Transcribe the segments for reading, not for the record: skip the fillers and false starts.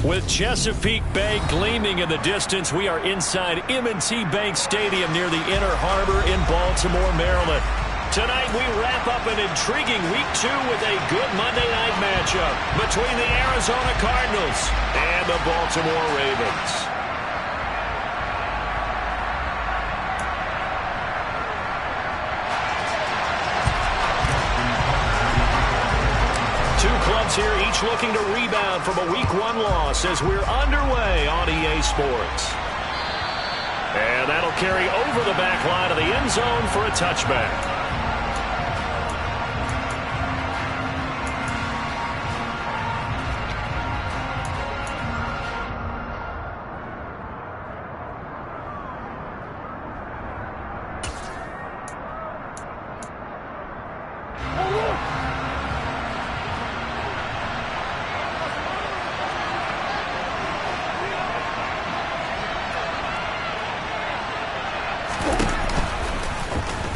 With Chesapeake Bay gleaming in the distance, we are inside M&T Bank Stadium near the Inner Harbor in Baltimore, Maryland. Tonight we wrap up an intriguing Week 2 with a good Monday night matchup between the Arizona Cardinals and the Baltimore Ravens. Two clubs here, each looking to rebound from a Week 1 loss as we're underway on EA Sports. And that'll carry over the back line of the end zone for a touchback.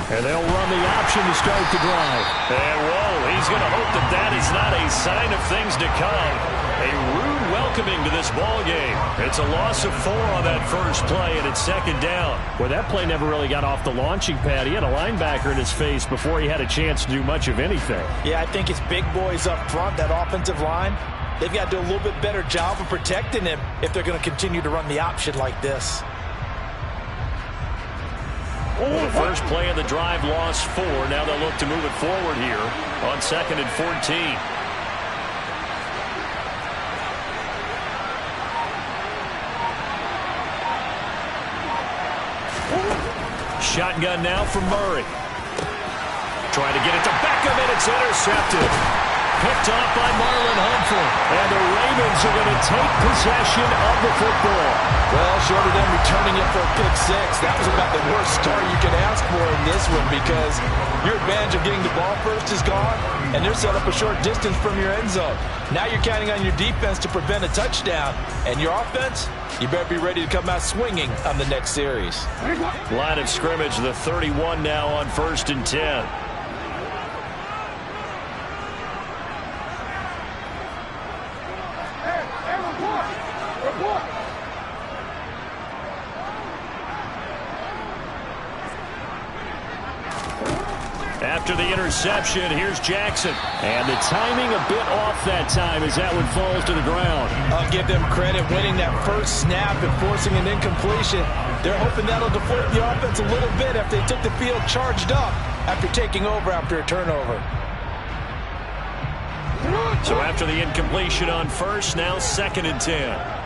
And they'll run the option to start the drive. And whoa, he's going to hope that that is not a sign of things to come. A rude welcoming to this ball game. It's a loss of 4 on that first play, and it's second down. Well, that play never really got off the launching pad. He had a linebacker in his face before he had a chance to do much of anything. Yeah, I think it's big boys up front, that offensive line. They've got to do a little bit better job of protecting him if they're going to continue to run the option like this. Well, the first play of the drive lost 4. Now they'll look to move it forward here on 2nd and 14. Shotgun now from Murray. Trying to get it to Beckham, and it's intercepted. Picked off by Marlon Humphrey. And the Ravens are going to take possession of the football. Well, short of them returning it for a pick 6, that was about the worst start you could ask for in this one, because your advantage of getting the ball first is gone, and they're set up a short distance from your end zone. Now you're counting on your defense to prevent a touchdown, and your offense, you better be ready to come out swinging on the next series. Line of scrimmage, the 31 now on 1st and 10. After the interception, here's Jackson. And the timing a bit off that time as that one falls to the ground. I'll give them credit winning that first snap and forcing an incompletion. They're hoping that'll deflate the offense a little bit after they took the field charged up after taking over after a turnover. So after the incompletion on first, now 2nd and 10.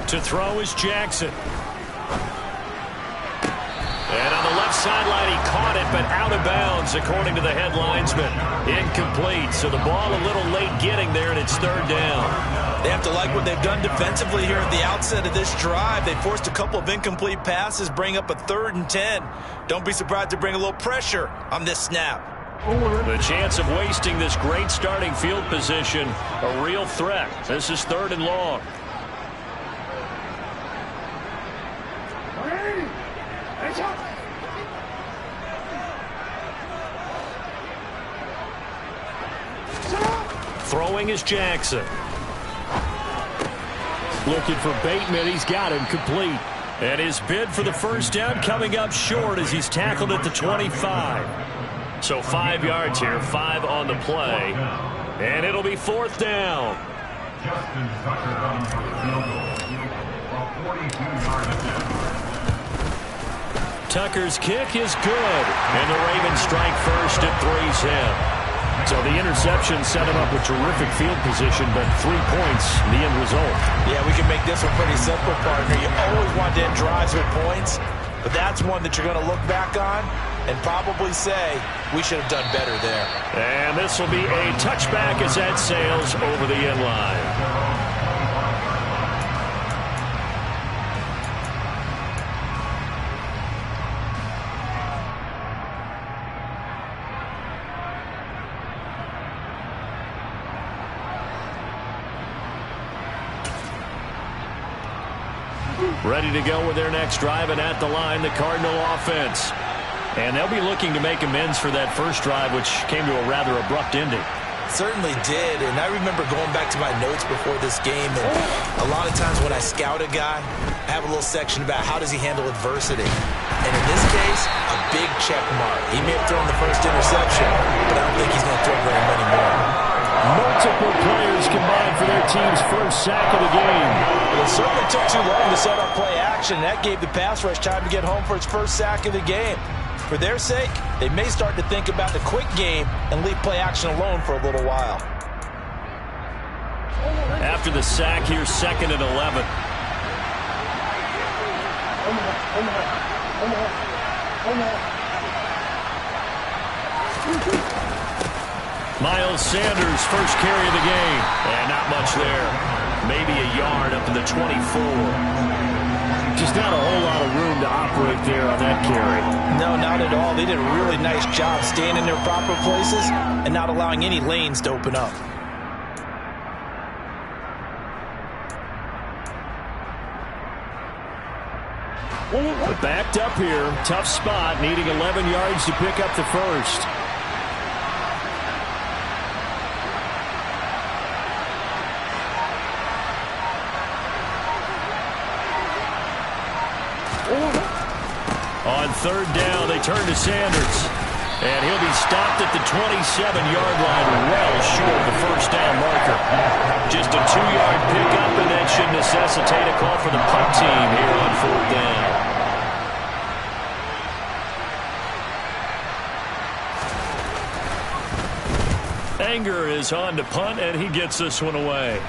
To throw is Jackson. And on the left sideline, he caught it, but out of bounds, according to the head linesman. Incomplete, so the ball a little late getting there, and it's 3rd down. They have to like what they've done defensively here at the outset of this drive. They forced a couple of incomplete passes, bring up a 3rd and 10. Don't be surprised to bring a little pressure on this snap. The chance of wasting this great starting field position, a real threat. This is 3rd and long. Throwing is Jackson. Looking for Bateman. He's got him complete. And his bid for the first down coming up short as he's tackled at the 25. So 5 yards here, 5 on the play. And it'll be 4th down. Tucker's kick is good. And the Ravens strike first at 3's him. So the interception set him up with terrific field position, but 3 points, the end result. Yeah, we can make this one pretty simple, partner. You always want to end drives with points, but that's one that you're going to look back on and probably say, we should have done better there. And this will be a touchback as that sails over the end line. Ready to go with their next drive, and at the line, the Cardinal offense. And they'll be looking to make amends for that first drive, which came to a rather abrupt ending. Certainly did, and I remember going back to my notes before this game, and a lot of times when I scout a guy, I have a little section about how does he handle adversity. And in this case, a big check mark. He may have thrown the first interception, but I don't think he's going to throw very many more. Multiple players combined for their team's first sack of the game. It certainly took too long to set up play action. That gave the pass rush time to get home for its first sack of the game. For their sake, they may start to think about the quick game and leave play action alone for a little while. After the sack, here's 2nd and 11. Miles Sanders, first carry of the game. And not much there. Maybe a yard up to the 24. Just not a whole lot of room to operate there on that carry. No, not at all. They did a really nice job staying in their proper places and not allowing any lanes to open up. But backed up here, tough spot, needing 11 yards to pick up the first. On 3rd down, they turn to Sanders. And he'll be stopped at the 27-yard line, well short of the first down marker. Just a 2-yard pickup, and that should necessitate a call for the punt team here on 4th down. Anger is on to punt, and he gets this one away.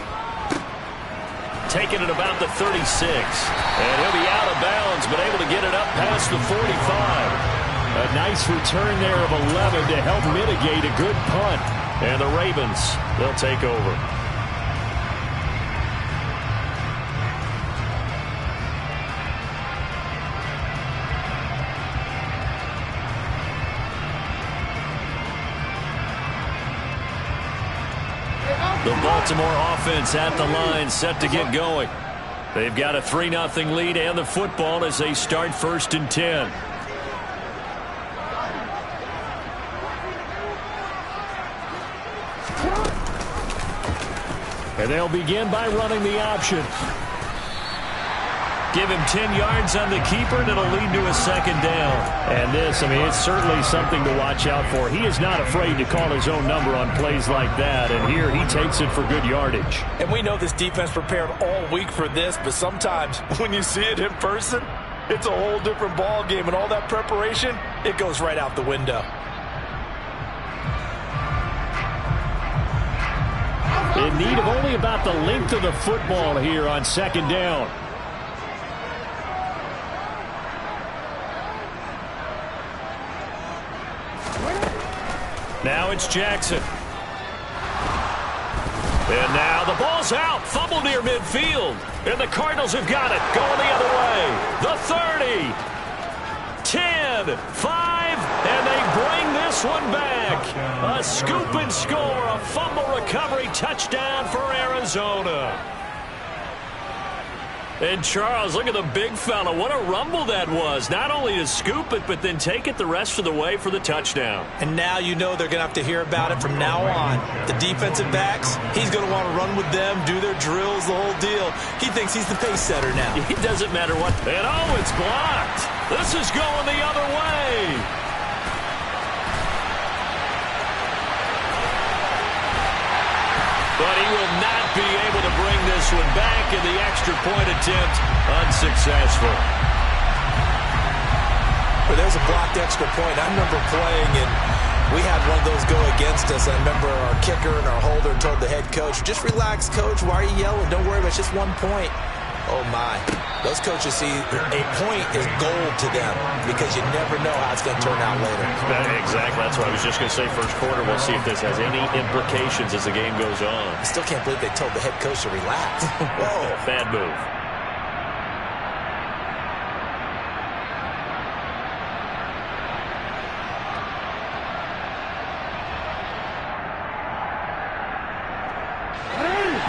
Taking it about the 36. And he'll be out of bounds, but able to get it up past the 45. A nice return there of 11 to help mitigate a good punt. And the Ravens, they'll take over. The Baltimore offense at the line, set to get going. They've got a 3-0 lead and the football as they start 1st and 10. And they'll begin by running the option. Give him 10 yards on the keeper, and it'll lead to a 2nd down. And this, I mean, it's certainly something to watch out for. He is not afraid to call his own number on plays like that, and here he takes it for good yardage. And we know this defense prepared all week for this, but sometimes when you see it in person, it's a whole different ball game, and all that preparation, it goes right out the window. In need of only about the length of the football here on 2nd down. Now it's Jackson. And now the ball's out. Fumble near midfield. And the Cardinals have got it. Going the other way. The 30. 10. 5. And they bring this one back. A scoop and score. A fumble recovery touchdown for Arizona. And Charles, look at the big fella. What a rumble that was. Not only to scoop it, but then take it the rest of the way for the touchdown. And now you know they're going to have to hear about it from now on. The defensive backs, he's going to want to run with them, do their drills, the whole deal. He thinks he's the pace setter now. It doesn't matter what. And oh, it's blocked. This is going the other way. But he will not be able to bring this one back, and the extra point attempt unsuccessful. But there's a blocked extra point. I remember playing, and we had one of those go against us. I remember our kicker and our holder told the head coach, just relax, coach. Why are you yelling? Don't worry, it's just 1 point. Oh, my. Those coaches see a point is gold to them because you never know how it's going to turn out later. Exactly. That's what I was just going to say. First quarter, we'll see if this has any implications as the game goes on. I still can't believe they told the head coach to relax. Whoa. Bad move.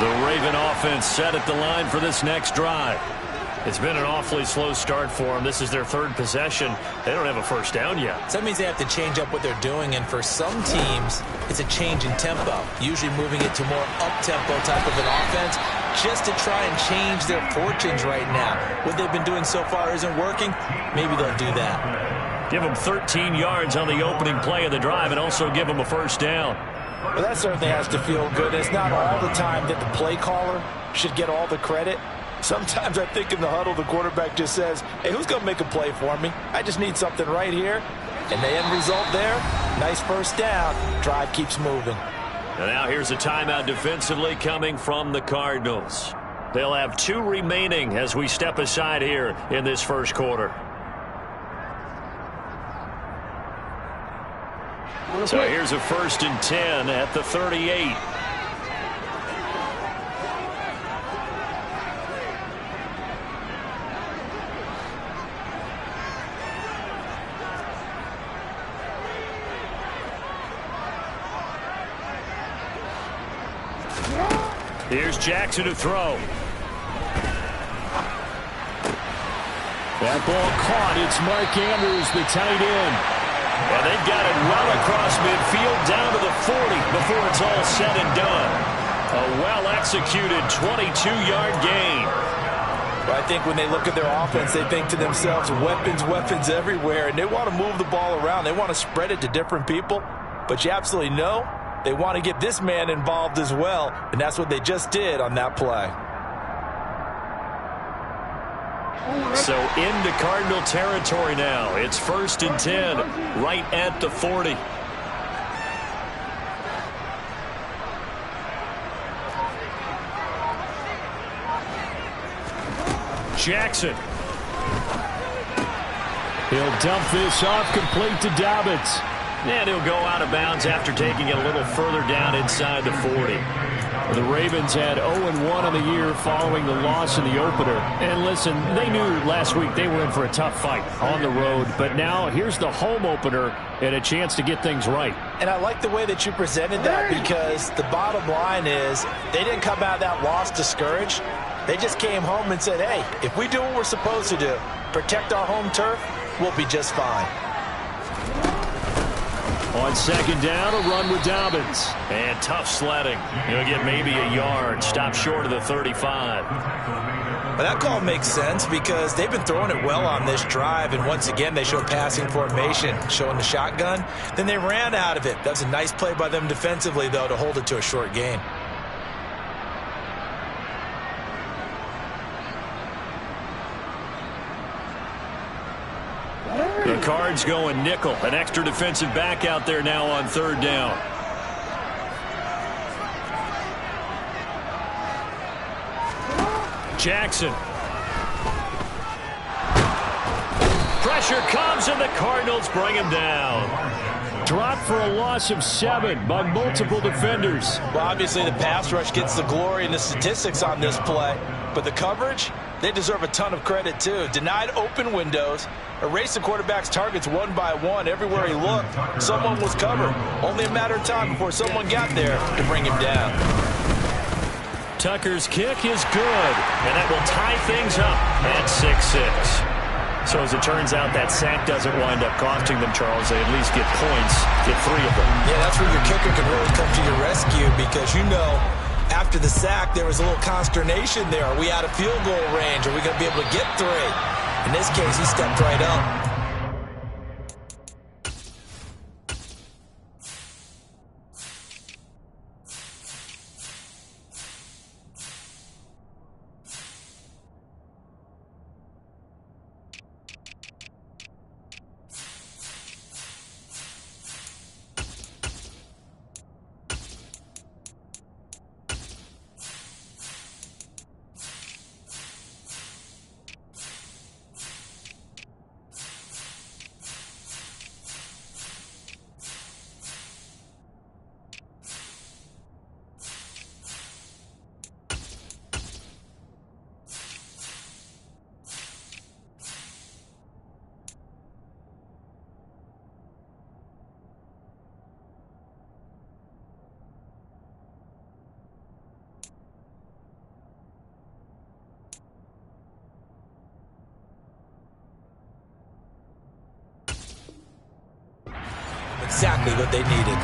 The Raven offense set at the line for this next drive. It's been an awfully slow start for them. This is their third possession. They don't have a first down yet. So that means they have to change up what they're doing, and for some teams, it's a change in tempo, usually moving it to more up-tempo type of an offense just to try and change their fortunes right now. What they've been doing so far isn't working. Maybe they'll do that. Give them 13 yards on the opening play of the drive and also give them a first down. Well, that certainly has to feel good. It's not all the time that the play caller should get all the credit. Sometimes I think in the huddle, the quarterback just says, hey, who's going to make a play for me? I just need something right here. And the end result there, nice first down. Drive keeps moving. And now here's a timeout defensively coming from the Cardinals. They'll have 2 remaining as we step aside here in this first quarter. So here's a 1st and 10 at the 38. Here's Jackson to throw. That ball caught. It's Mark Andrews, the tight end. And they've got it well across midfield down to the 40 before it's all said and done. A well-executed 22-yard gain. But I think when they look at their offense, they think to themselves, weapons, weapons everywhere, and they want to move the ball around. They want to spread it to different people. But you absolutely know they want to get this man involved as well, and that's what they just did on that play. So into Cardinal territory now. It's 1st and 10, right at the 40. Jackson. He'll dump this off, complete to Dobbins. And he'll go out of bounds after taking it a little further down inside the 40. The Ravens had 0-1 on the year following the loss in the opener. And listen, they knew last week they were in for a tough fight on the road. But now here's the home opener and a chance to get things right. And I like the way that you presented that, because the bottom line is they didn't come out of that loss discouraged. They just came home and said, hey, if we do what we're supposed to do, protect our home turf, we'll be just fine. On 2nd down, a run with Dobbins. And tough sledding. He'll get maybe a yard. Stop short of the 35. But that call makes sense because they've been throwing it well on this drive. And once again, they showed passing formation, showing the shotgun. Then they ran out of it. That was a nice play by them defensively, though, to hold it to a short gain. The Cards going nickel. An extra defensive back out there now on 3rd down. Jackson. Pressure comes and the Cardinals bring him down. Dropped for a loss of 7 by multiple defenders. Well, obviously the pass rush gets the glory and the statistics on this play. But the coverage, they deserve a ton of credit too. Denied open windows, erased the quarterback's targets one by one. Everywhere he looked, someone was covered. Only a matter of time before someone got there to bring him down. Tucker's kick is good, and that will tie things up at 6-6. So as it turns out, that sack doesn't wind up costing them, Charles. They at least get points, get 3 of them. Yeah, that's where your kicker can really come to your rescue, because you know after the sack there was a little consternation there. Are we out of field goal range? Are we going to be able to get 3? In this case, he stepped right up. exactly what they needed.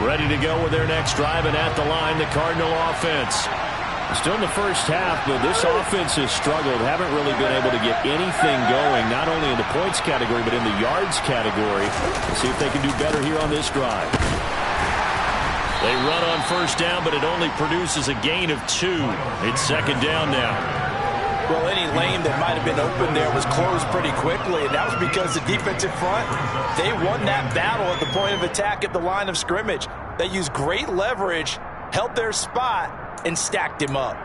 Ready to go with their next drive, and at the line, the Cardinal offense. Still in the first half, but this offense has struggled. Haven't really been able to get anything going, not only in the points category, but in the yards category. Let's see if they can do better here on this drive. They run on first down, but it only produces a gain of 2. It's second down now. Well, any lane that might have been open there was closed pretty quickly, and that was because the defensive front, they won that battle at the point of attack at the line of scrimmage. They used great leverage, held their spot, and stacked him up.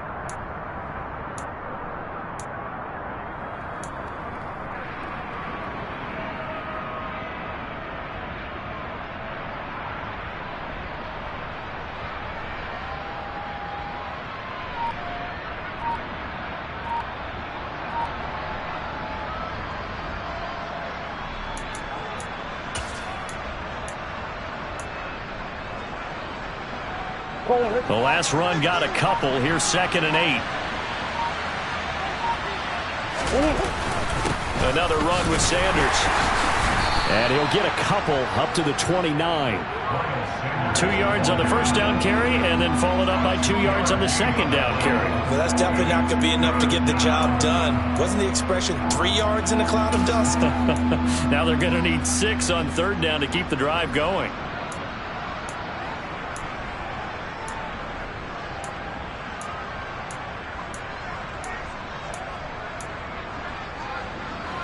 The last run got a couple. Here's 2nd and 8. Another run with Sanders. And he'll get a couple up to the 29. 2 yards on the first down carry, and then followed up by 2 yards on the second down carry. Well, that's definitely not going to be enough to get the job done. Wasn't the expression 3 yards in a cloud of dust? Now they're going to need 6 on third down to keep the drive going.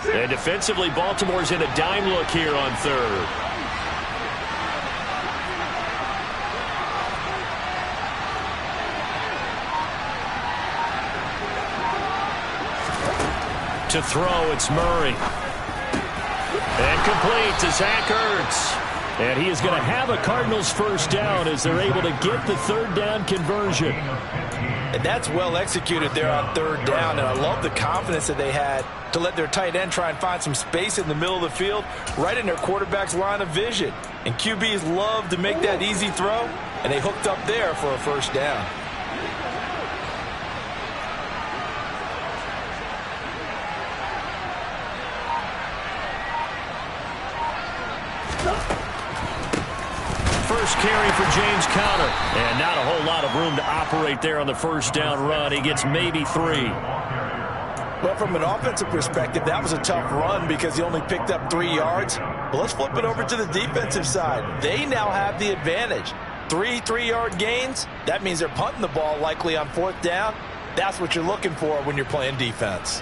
And defensively, Baltimore's in a dime look here on third. To throw, it's Murray. And complete to Zach Ertz. And he is going to have a Cardinals first down as they're able to get the third down conversion. And that's well executed there on third down. And I love the confidence that they had to let their tight end try and find some space in the middle of the field, right in their quarterback's line of vision. And QBs love to make that easy throw, and they hooked up there for a first down. First carry for James Conner. And not a whole lot of room to operate there on the first down run. He gets maybe 3. Well, from an offensive perspective, that was a tough run because he only picked up 3 yards. But let's flip it over to the defensive side. They now have the advantage. 3 3-yard gains. That means they're punting the ball likely on fourth down. That's what you're looking for when you're playing defense.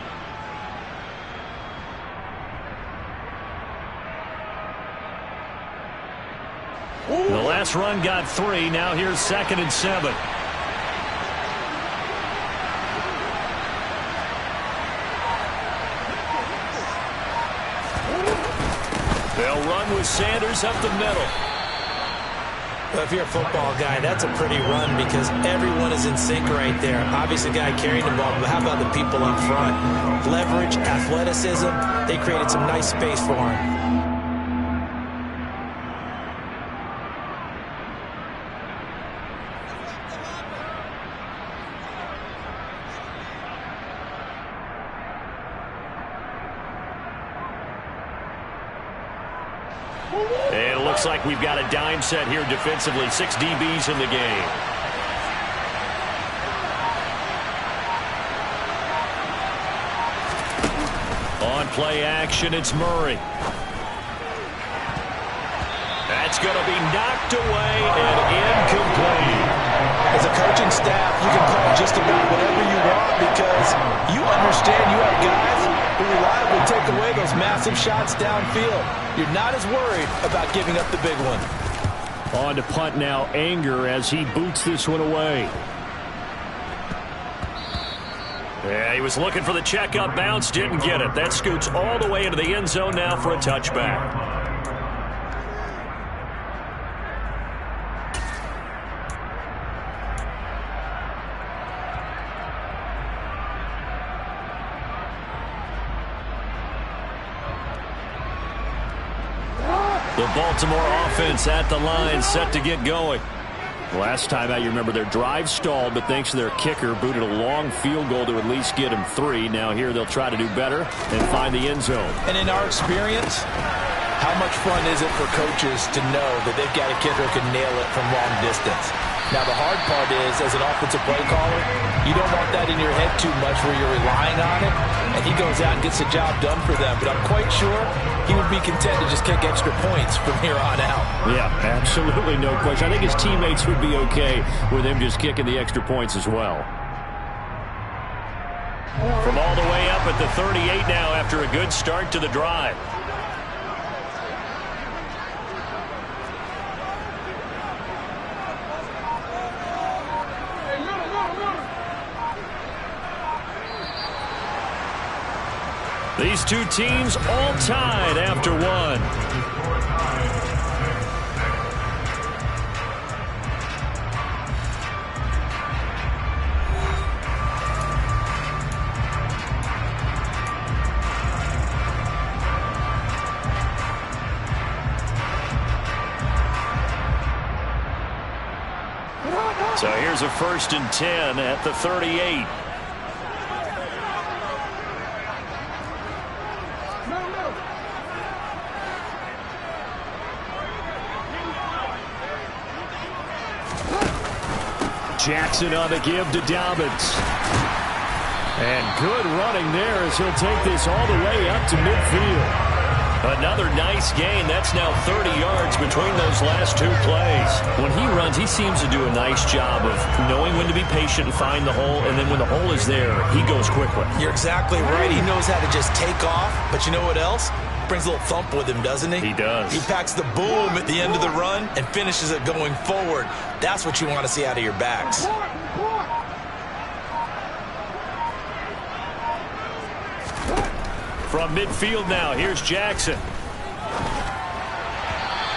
The last run got 3. Now here's 2nd and 7. They'll run with Sanders up the middle. Well, if you're a football guy, that's a pretty run because everyone is in sync right there. Obviously, the guy carrying the ball, but how about the people up front? Leverage, athleticism, they created some nice space for him. And it looks like we've got a dime set here defensively. 6 DBs in the game. On play action, it's Murray. That's going to be knocked away and incomplete. As a coaching staff, you can call just about whatever you want because you understand you have guys who reliably take away those massive shots downfield. You're not as worried about giving up the big one. On to punt now, Anger as he boots this one away. Yeah, he was looking for the checkup bounce, didn't get it. That scoots all the way into the end zone now for a touchback. The Baltimore offense at the line, set to get going. Last time out, you remember their drive stalled, but thanks to their kicker, booted a long field goal to at least get them 3. Now here they'll try to do better and find the end zone. And in our experience, how much fun is it for coaches to know that they've got a kicker who can nail it from long distance? Now, the hard part is, as an offensive play caller, you don't want that in your head too much where you're relying on it, and he goes out and gets the job done for them. But I'm quite sure he would be content to just kick extra points from here on out. Yeah, absolutely no question. I think his teammates would be okay with him just kicking the extra points as well. From all the way up at the 38 now after a good start to the drive. These two teams all tied after one. So here's a 1st and 10 at the 38. Jackson on the give to Dobbins. And good running there as he'll take this all the way up to midfield. Another nice gain. That's now 30 yards between those last 2 plays. When he runs, he seems to do a nice job of knowing when to be patient and find the hole, and then when the hole is there, he goes quickly. You're exactly right. He knows how to just take off, but you know what else? Brings a little thump with him, doesn't he? He does. He packs the boom at the end of the run and finishes it going forward. That's what you want to see out of your backs. From midfield now, here's Jackson.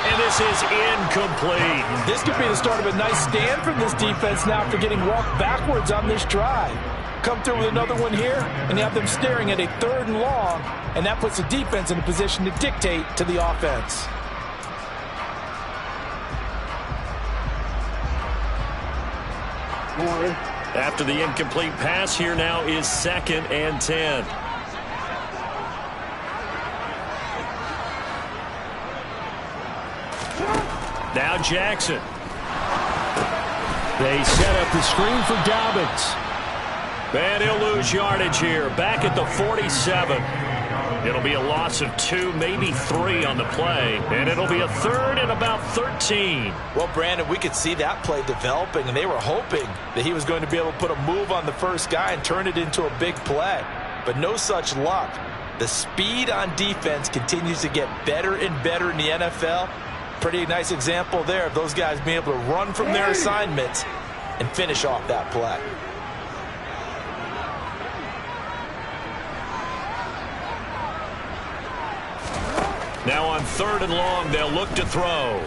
And this is incomplete. This could be the start of a nice stand from this defense now after getting walked backwards on this drive. Come through with another one here, and you have them staring at a 3rd and long, and that puts the defense in a position to dictate to the offense. After the incomplete pass, here now is 2nd and 10. Now Jackson. They set up the screen for Dobbins. And he'll lose yardage here, back at the 47. It'll be a loss of 2, maybe 3 on the play, and it'll be a 3rd and about 13. Well, Brandon, we could see that play developing, and they were hoping that he was going to be able to put a move on the first guy and turn it into a big play. But no such luck. The speed on defense continues to get better and better in the NFL. Pretty nice example there of those guys being able to run from their assignments and finish off that play. Now on 3rd and long, they'll look to throw.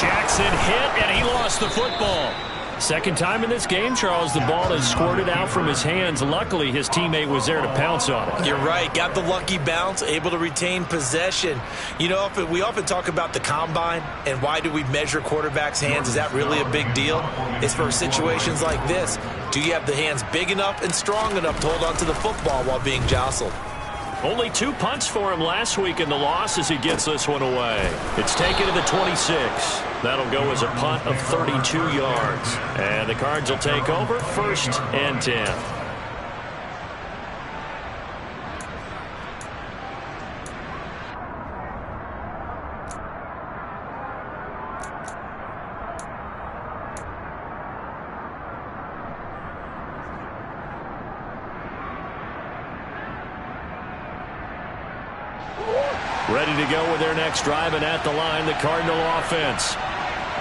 Jackson hit, and he lost the football. Second time in this game, Charles, the ball has squirted out from his hands. Luckily, his teammate was there to pounce on it. You're right. Got the lucky bounce, able to retain possession. You know, we often talk about the combine and why do we measure quarterbacks' hands. Is that really a big deal? It's for situations like this. Do you have the hands big enough and strong enough to hold on to the football while being jostled? Only 2 punts for him last week in the loss as he gets this one away. It's taken to the 26. That'll go as a punt of 32 yards. And the Cards will take over 1st and 10. Ready to go with their next drive, and at the line, the Cardinal offense.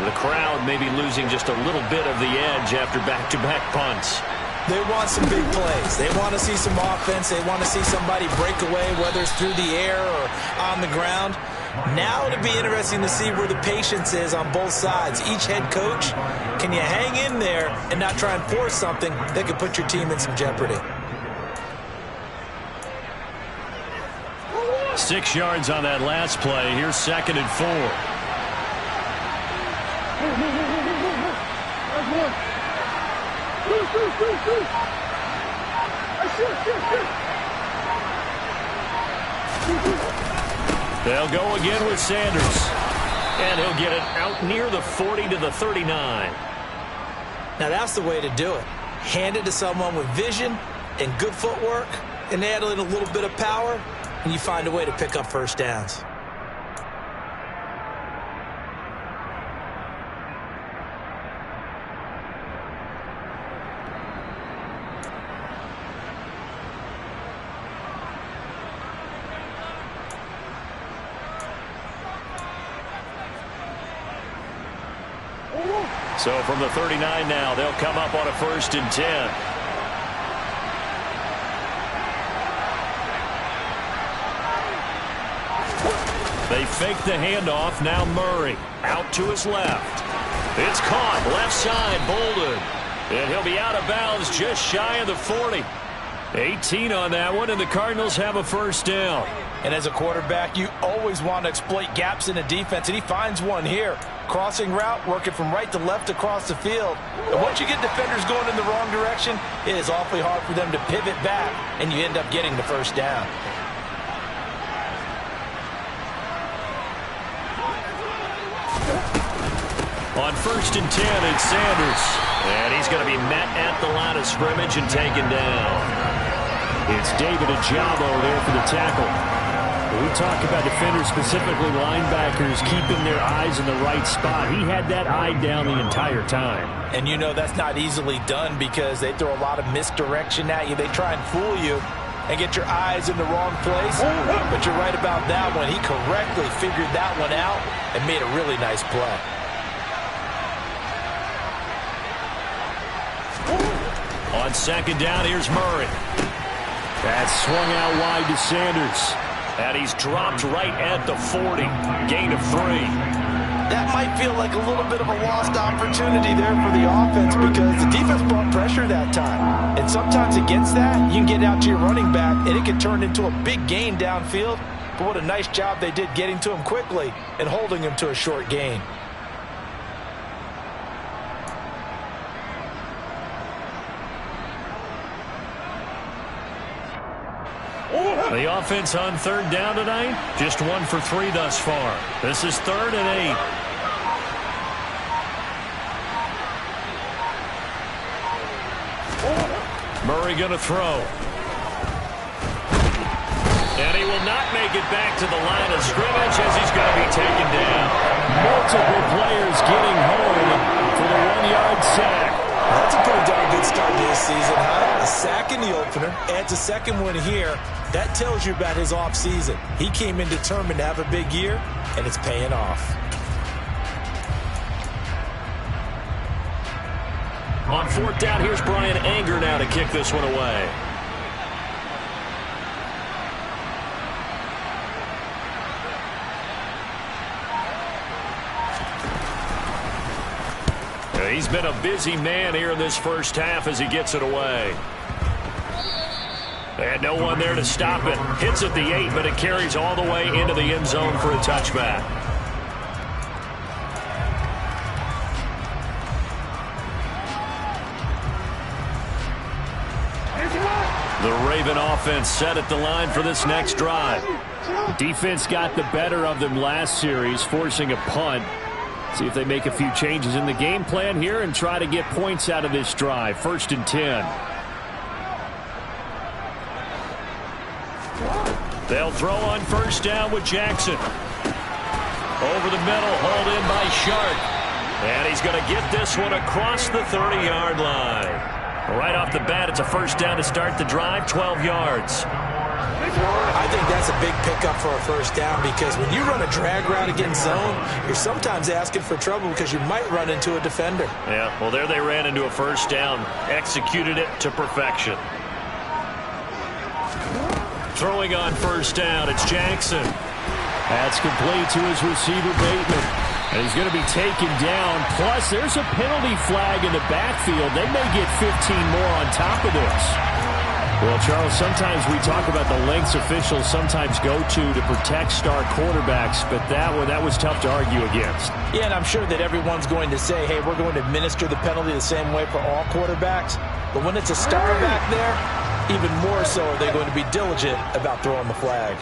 The crowd may be losing just a little bit of the edge after back-to-back punts. They want some big plays. They want to see some offense. They want to see somebody break away, whether it's through the air or on the ground. Now it'll be interesting to see where the patience is on both sides. Each head coach, can you hang in there and not try and force something that could put your team in some jeopardy? 6 yards on that last play. Here's 2nd and 4. They'll go again with Sanders. And he'll get it out near the 40 to the 39. Now that's the way to do it. Hand it to someone with vision and good footwork, and add in a little bit of power, and you find a way to pick up first downs. So from the 39 now, they'll come up on a 1st and 10. They fake the handoff. Now Murray out to his left. It's caught left side. Bolden. And he'll be out of bounds just shy of the 40. 18 on that one, and the Cardinals have a 1st down. And as a quarterback, you always want to exploit gaps in the defense, and he finds one here. Crossing route, working from right to left across the field. And once you get defenders going in the wrong direction, it is awfully hard for them to pivot back, and you end up getting the 1st down. On 1st and 10, it's Sanders. And he's going to be met at the line of scrimmage and taken down. It's David Ojabo there for the tackle. We talk about defenders, specifically linebackers, keeping their eyes in the right spot. He had that eye down the entire time. And you know that's not easily done because they throw a lot of misdirection at you. They try and fool you and get your eyes in the wrong place. But you're right about that one. He correctly figured that one out and made a really nice play. On 2nd down, here's Murray. That's swung out wide to Sanders. And he's dropped right at the 40. Gain of 3. That might feel like a little bit of a lost opportunity there for the offense because the defense brought pressure that time. And sometimes against that, you can get out to your running back, and it can turn into a big gain downfield. But what a nice job they did getting to him quickly and holding him to a short gain. The offense on 3rd down tonight, just 1 for 3 thus far. This is 3rd and 8. Murray going to throw. And he will not make it back to the line of scrimmage as he's going to be taken down. Multiple players getting home for the 1-yard sack. That's a pretty darn good start to this season, huh? A sack in the opener, adds a 2nd one here. That tells you about his offseason. He came in determined to have a big year, and it's paying off. On 4th down, here's Brian Anger now to kick this one away. He's been a busy man here in this 1st half as he gets it away. And no one there to stop it. Hits at the 8, but it carries all the way into the end zone for a touchback. The Raven offense set at the line for this next drive. Defense got the better of them last series, forcing a punt. See if they make a few changes in the game plan here and try to get points out of this drive. 1st and 10. They'll throw on 1st down with Jackson. Over the middle, hauled in by Sharp. And he's going to get this one across the 30-yard line. Right off the bat, it's a 1st down to start the drive, 12 yards. I think that's a big pickup for a 1st down because when you run a drag route against zone, you're sometimes asking for trouble because you might run into a defender. Yeah, well, there they ran into a 1st down, executed it to perfection. Throwing on 1st down, it's Jackson. That's complete to his receiver, Bateman. And he's going to be taken down. Plus, there's a penalty flag in the backfield. They may get 15 more on top of this. Well, Charles, sometimes we talk about the lengths officials sometimes go to protect star quarterbacks, but that was tough to argue against. Yeah, and I'm sure that everyone's going to say, hey, we're going to administer the penalty the same way for all quarterbacks. But when it's a star back there, even more so are they going to be diligent about throwing the flag.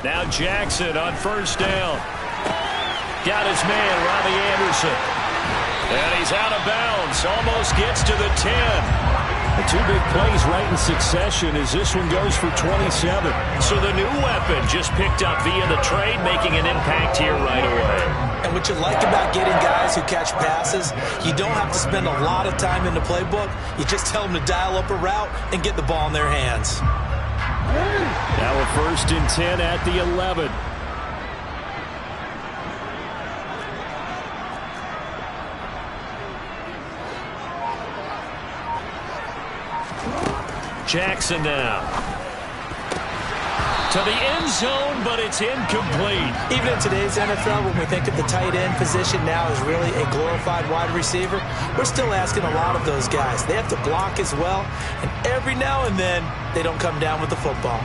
Now Jackson on first down. Got his man, Robbie Anderson. And he's out of bounds. Almost gets to the 10. The two big plays right in succession as this one goes for 27. So the new weapon just picked up via the trade, making an impact here right away. And what you like about getting guys who catch passes, you don't have to spend a lot of time in the playbook. You just tell them to dial up a route and get the ball in their hands. Now a 1st and 10 at the 11. Jackson now. To the end zone, but it's incomplete. Even in today's NFL, when we think of the tight end position now as really a glorified wide receiver, we're still asking a lot of those guys. They have to block as well, and every now and then, they don't come down with the football.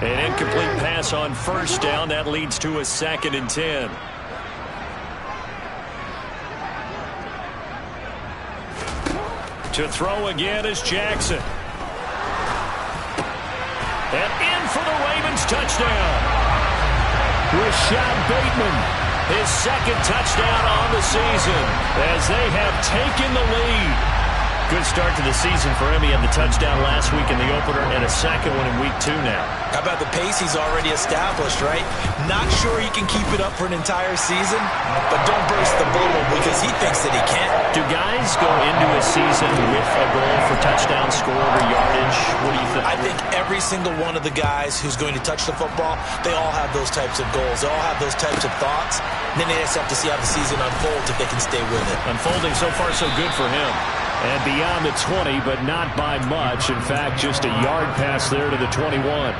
An incomplete pass on first down. That leads to a 2nd and 10. To throw again is Jackson. And in for the Ravens touchdown. Rashad Bateman. His 2nd touchdown on the season as they have taken the lead. Good start to the season for him. He had the touchdown last week in the opener and a 2nd one in week 2 now. How about the pace he's already established, right? Not sure he can keep it up for an entire season, but don't burst the bubble because he thinks that he can't. Do guys go into a season with a goal for touchdown score or yardage? What do you think? I think every single one of the guys who's going to touch the football, they all have those types of goals. They all have those types of thoughts. And then they just have to see how the season unfolds if they can stay with it. Unfolding so far so good for him. And beyond the 20, but not by much. In fact, just a yard pass there to the 21.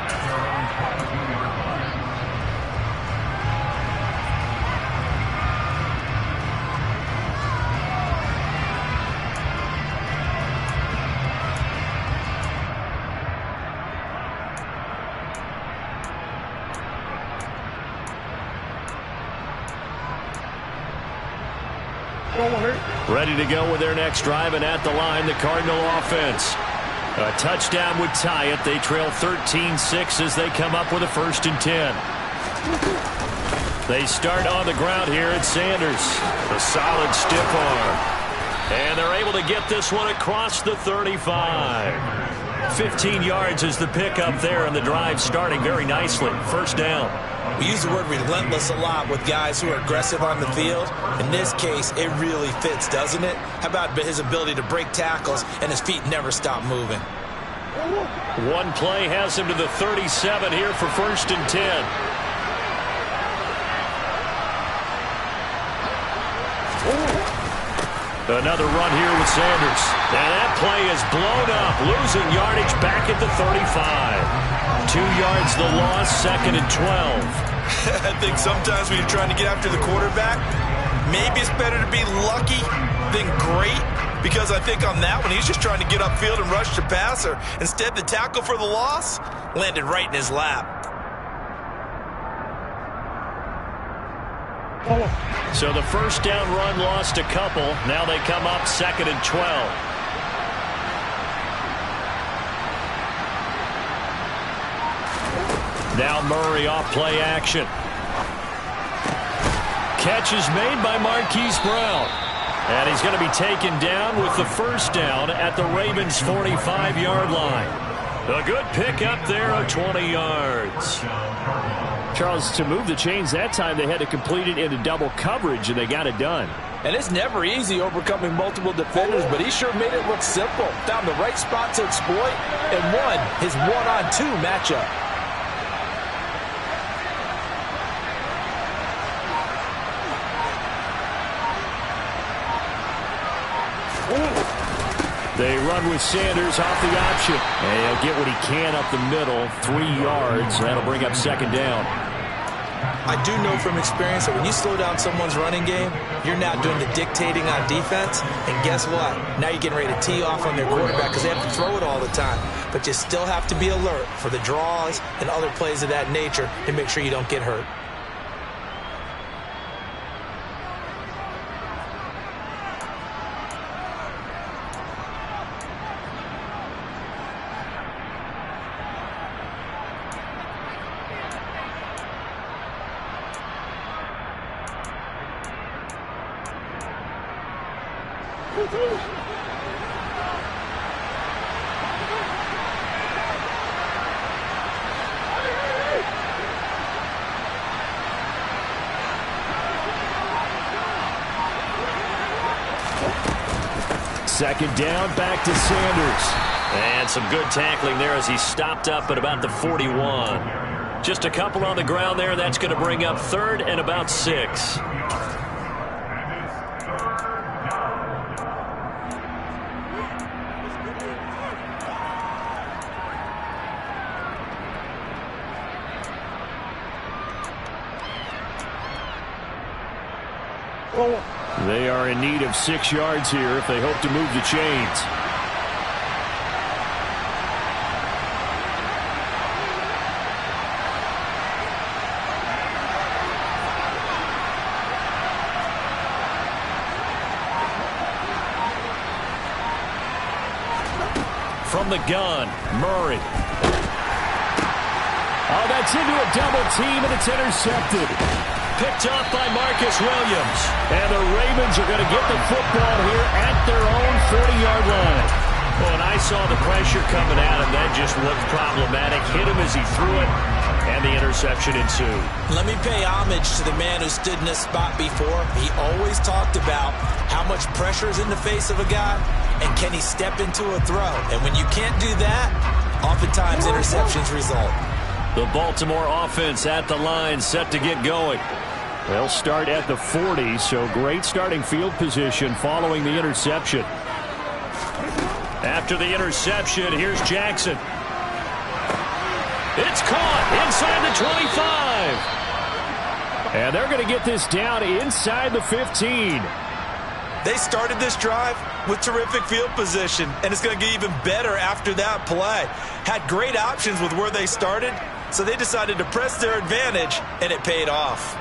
Ready to go with their next drive, and at the line, the Cardinal offense. A touchdown would tie it. They trail 13-6 as they come up with a 1st and 10. They start on the ground here at Sanders. A solid stiff arm. And they're able to get this one across the 35. 15 yards is the pickup there, and the drive starting very nicely. 1st down. We use the word relentless a lot with guys who are aggressive on the field. In this case, it really fits, doesn't it? How about his ability to break tackles and his feet never stop moving? One play has him to the 37 here for 1st and 10. Another run here with Sanders. And that play is blown up, losing yardage back at the 35. 2 yards the loss, 2nd and 12. I think sometimes when you're trying to get after the quarterback, maybe it's better to be lucky than great, because I think on that one, he's just trying to get upfield and rush the passer. Instead, the tackle for the loss landed right in his lap. So the 1st down run lost a couple. Now they come up 2nd and 12. Now Murray off play action. Catch is made by Marquise Brown. And he's going to be taken down with the 1st down at the Ravens' 45-yard line. A good pickup there of 20 yards. Charles, to move the chains that time, they had to complete it into double coverage, and they got it done. And it's never easy overcoming multiple defenders, but he sure made it look simple. Found the right spot to exploit and won his 1-on-2 matchup. They run with Sanders off the option. And he'll get what he can up the middle, 3 yards. That'll bring up 2nd down. I do know from experience that when you slow down someone's running game, you're now doing the dictating on defense. And guess what? Now you're getting ready to tee off on their quarterback because they have to throw it all the time. But you still have to be alert for the draws and other plays of that nature to make sure you don't get hurt. Second down, back to Sanders. And some good tackling there as he stopped up at about the 41. Just a couple on the ground there. That's going to bring up 3rd and about 6. They are in need of 6 yards here if they hope to move the chains. From the gun, Murray. Oh, that's into a double team, and it's intercepted. Picked off by Marcus Williams. And the Ravens are going to get the football here at their own 40-yard line. Well, and I saw the pressure coming at him. That just looked problematic. Hit him as he threw it, and the interception ensued. Let me pay homage to the man who stood in this spot before. He always talked about how much pressure is in the face of a guy, and can he step into a throw. And when you can't do that, oftentimes interceptions result. The Baltimore offense at the line, set to get going. They'll start at the 40, so great starting field position following the interception. After the interception, here's Jackson. It's caught inside the 25. And they're going to get this down inside the 15. They started this drive with terrific field position, and it's going to get even better after that play. Had great options with where they started, so they decided to press their advantage, and it paid off.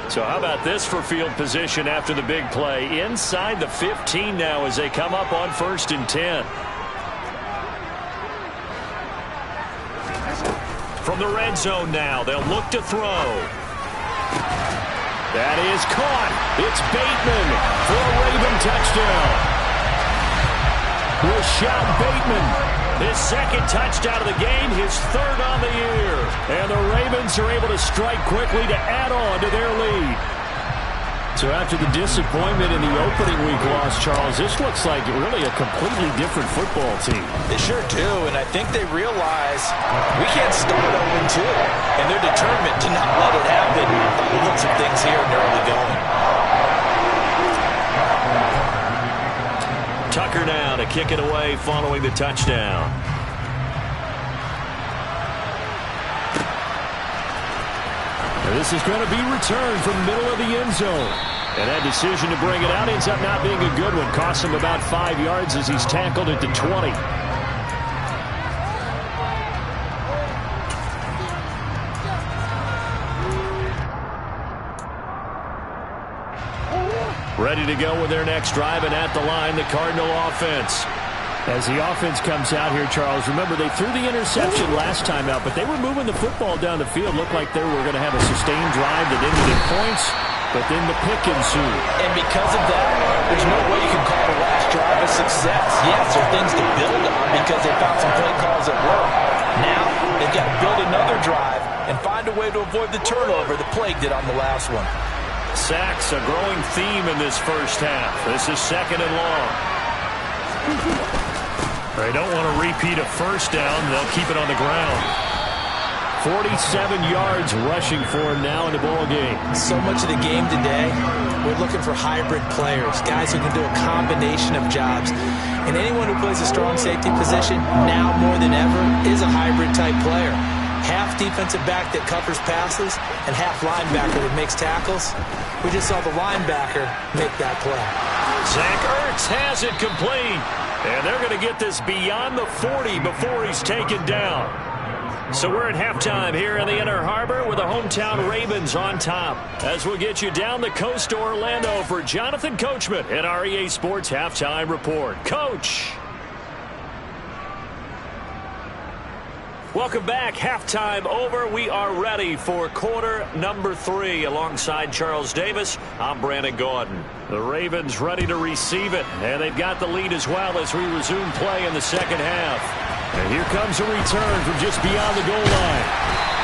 So how about this for field position after the big play? Inside the 15 now as they come up on 1st and 10. From the red zone now, they'll look to throw. That is caught. It's Bateman for a Raven touchdown. Rashad Bateman. His 2nd touchdown of the game, his 3rd on the year. And the Ravens are able to strike quickly to add on to their lead. So after the disappointment in the opening week loss, Charles, this looks like really a completely different football team. They sure do, and I think they realize we can't start 0-2, and they're determined to not let it happen. We'll look some things here in the early going. Tucker now to kick it away following the touchdown. And this is going to be returned from the middle of the end zone. And that decision to bring it out ends up not being a good one. Costs him about 5 yards as he's tackled at the 20. Ready to go with their next drive, and at the line, the Cardinal offense. As the offense comes out here, Charles, remember they threw the interception last time out, but they were moving the football down the field. Looked like they were going to have a sustained drive that ended in points, but then the pick ensued. And because of that, there's no way you can call the last drive a success. Yes, there are things to build on because they found some play calls that work. Now, they've got to build another drive and find a way to avoid the turnover that plagued it on the last one. Sacks, a growing theme in this first half. This is 2nd and long. They don't want to repeat a first down. They'll keep it on the ground. 47 yards rushing for him now in the ball game. So much of the game today, we're looking for hybrid players, guys who can do a combination of jobs. And anyone who plays a strong safety position, now more than ever, is a hybrid type player. half defensive back that covers passes and half linebacker that makes tackles. We just saw the linebacker make that play. Zach Ertz has it complete. And they're going to get this beyond the 40 before he's taken down. So we're at halftime here in the Inner Harbor with the hometown Ravens on top. As we'll get you down the coast to Orlando for Jonathan Coachman at our EA Sports Halftime Report. Coach. Welcome back. Halftime over. We are ready for quarter number 3. Alongside Charles Davis, I'm Brandon Gaudin. The Ravens ready to receive it, and they've got the lead as well as we resume play in the second half. And here comes a return from just beyond the goal line.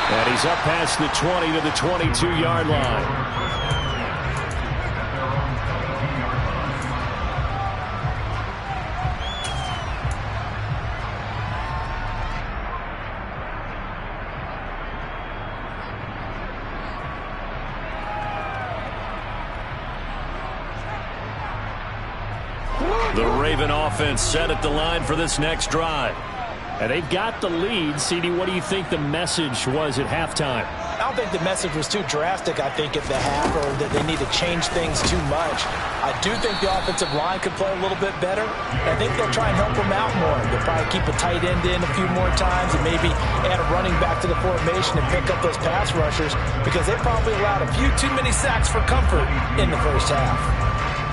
And he's up past the 20 to the 22-yard line. The Raven offense set at the line for this next drive. And they've got the lead. CD, what do you think the message was at halftime? I don't think the message was too drastic, I think, at the half, or that they need to change things too much. I do think the offensive line could play a little bit better. I think they'll try and help them out more. They'll probably keep a tight end in a few more times and maybe add a running back to the formation and pick up those pass rushers, because they probably allowed a few too many sacks for comfort in the first half.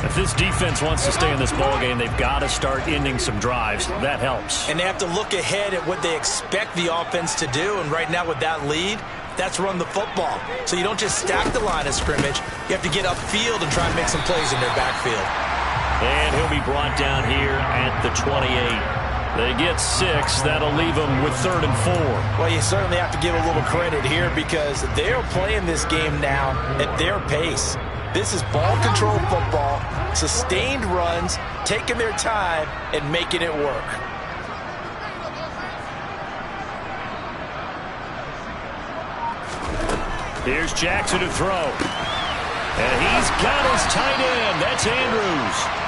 If this defense wants to stay in this ballgame, they've got to start ending some drives. That helps. And they have to look ahead at what they expect the offense to do. And right now with that lead, that's run the football. So you don't just stack the line of scrimmage. You have to get upfield and try and make some plays in their backfield. And he'll be brought down here at the 28. They get 6. That'll leave them with 3rd and 4. Well, you certainly have to give a little credit here, because they're playing this game now at their pace. This is ball control football, sustained runs, taking their time, and making it work. Here's Jackson to throw. And he's got his tight end. That's Andrews.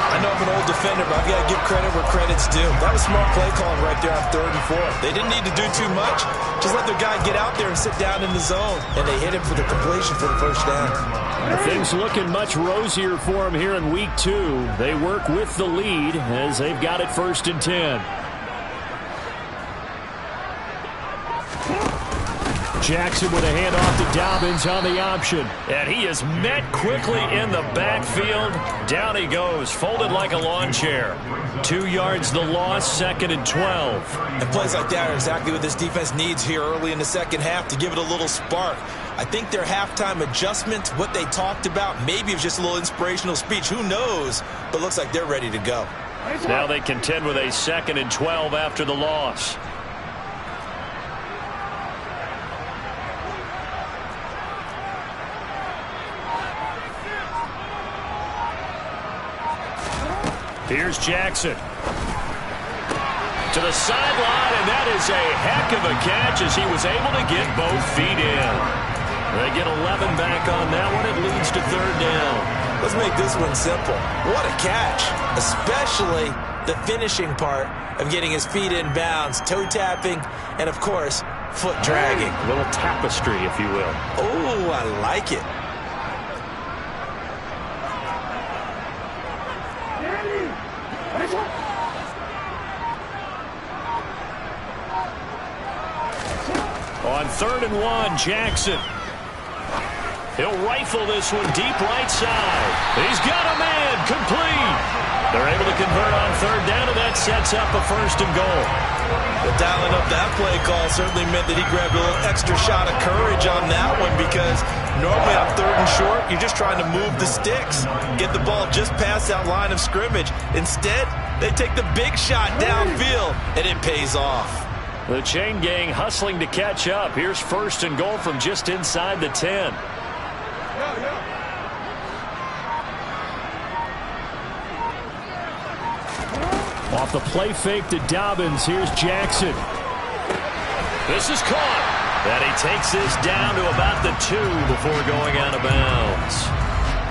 I know I'm an old defender, but I've got to give credit where credit's due. That was smart play calling right there on 3rd and 4. They didn't need to do too much. Just let their guy get out there and sit down in the zone. And they hit him for the completion for the first down. Things looking much rosier for him here in week 2. They work with the lead as they've got it 1st and 10. Jackson with a handoff to Dobbins on the option. And he is met quickly in the backfield. Down he goes, folded like a lawn chair. 2 yards the loss, 2nd and 12. And plays like that are exactly what this defense needs here early in the second half to give it a little spark. I think their halftime adjustment, what they talked about, maybe it was just a little inspirational speech. Who knows? But looks like they're ready to go. Now they contend with a 2nd and 12 after the loss. Here's Jackson. To the sideline, and that is a heck of a catch as he was able to get both feet in. They get 11 back on that one. It leads to 3rd down. Let's make this one simple. What a catch, especially the finishing part of getting his feet in bounds, toe tapping, and, of course, foot dragging. A little tapestry, if you will. Oh, I like it. On 3rd and 1, Jackson. He'll rifle this one deep right side. He's got a man, complete. They're able to convert on 3rd down, and that sets up a 1st and goal. But dialing up that play call certainly meant that he grabbed a little extra shot of courage on that one, because normally on 3rd and short, you're just trying to move the sticks, get the ball just past that line of scrimmage. Instead, they take the big shot downfield, and it pays off. The chain gang hustling to catch up. Here's 1st and goal from just inside the 10. Off the play fake to Dobbins. Here's Jackson. This is caught. And he takes this down to about the 2 before going out of bounds.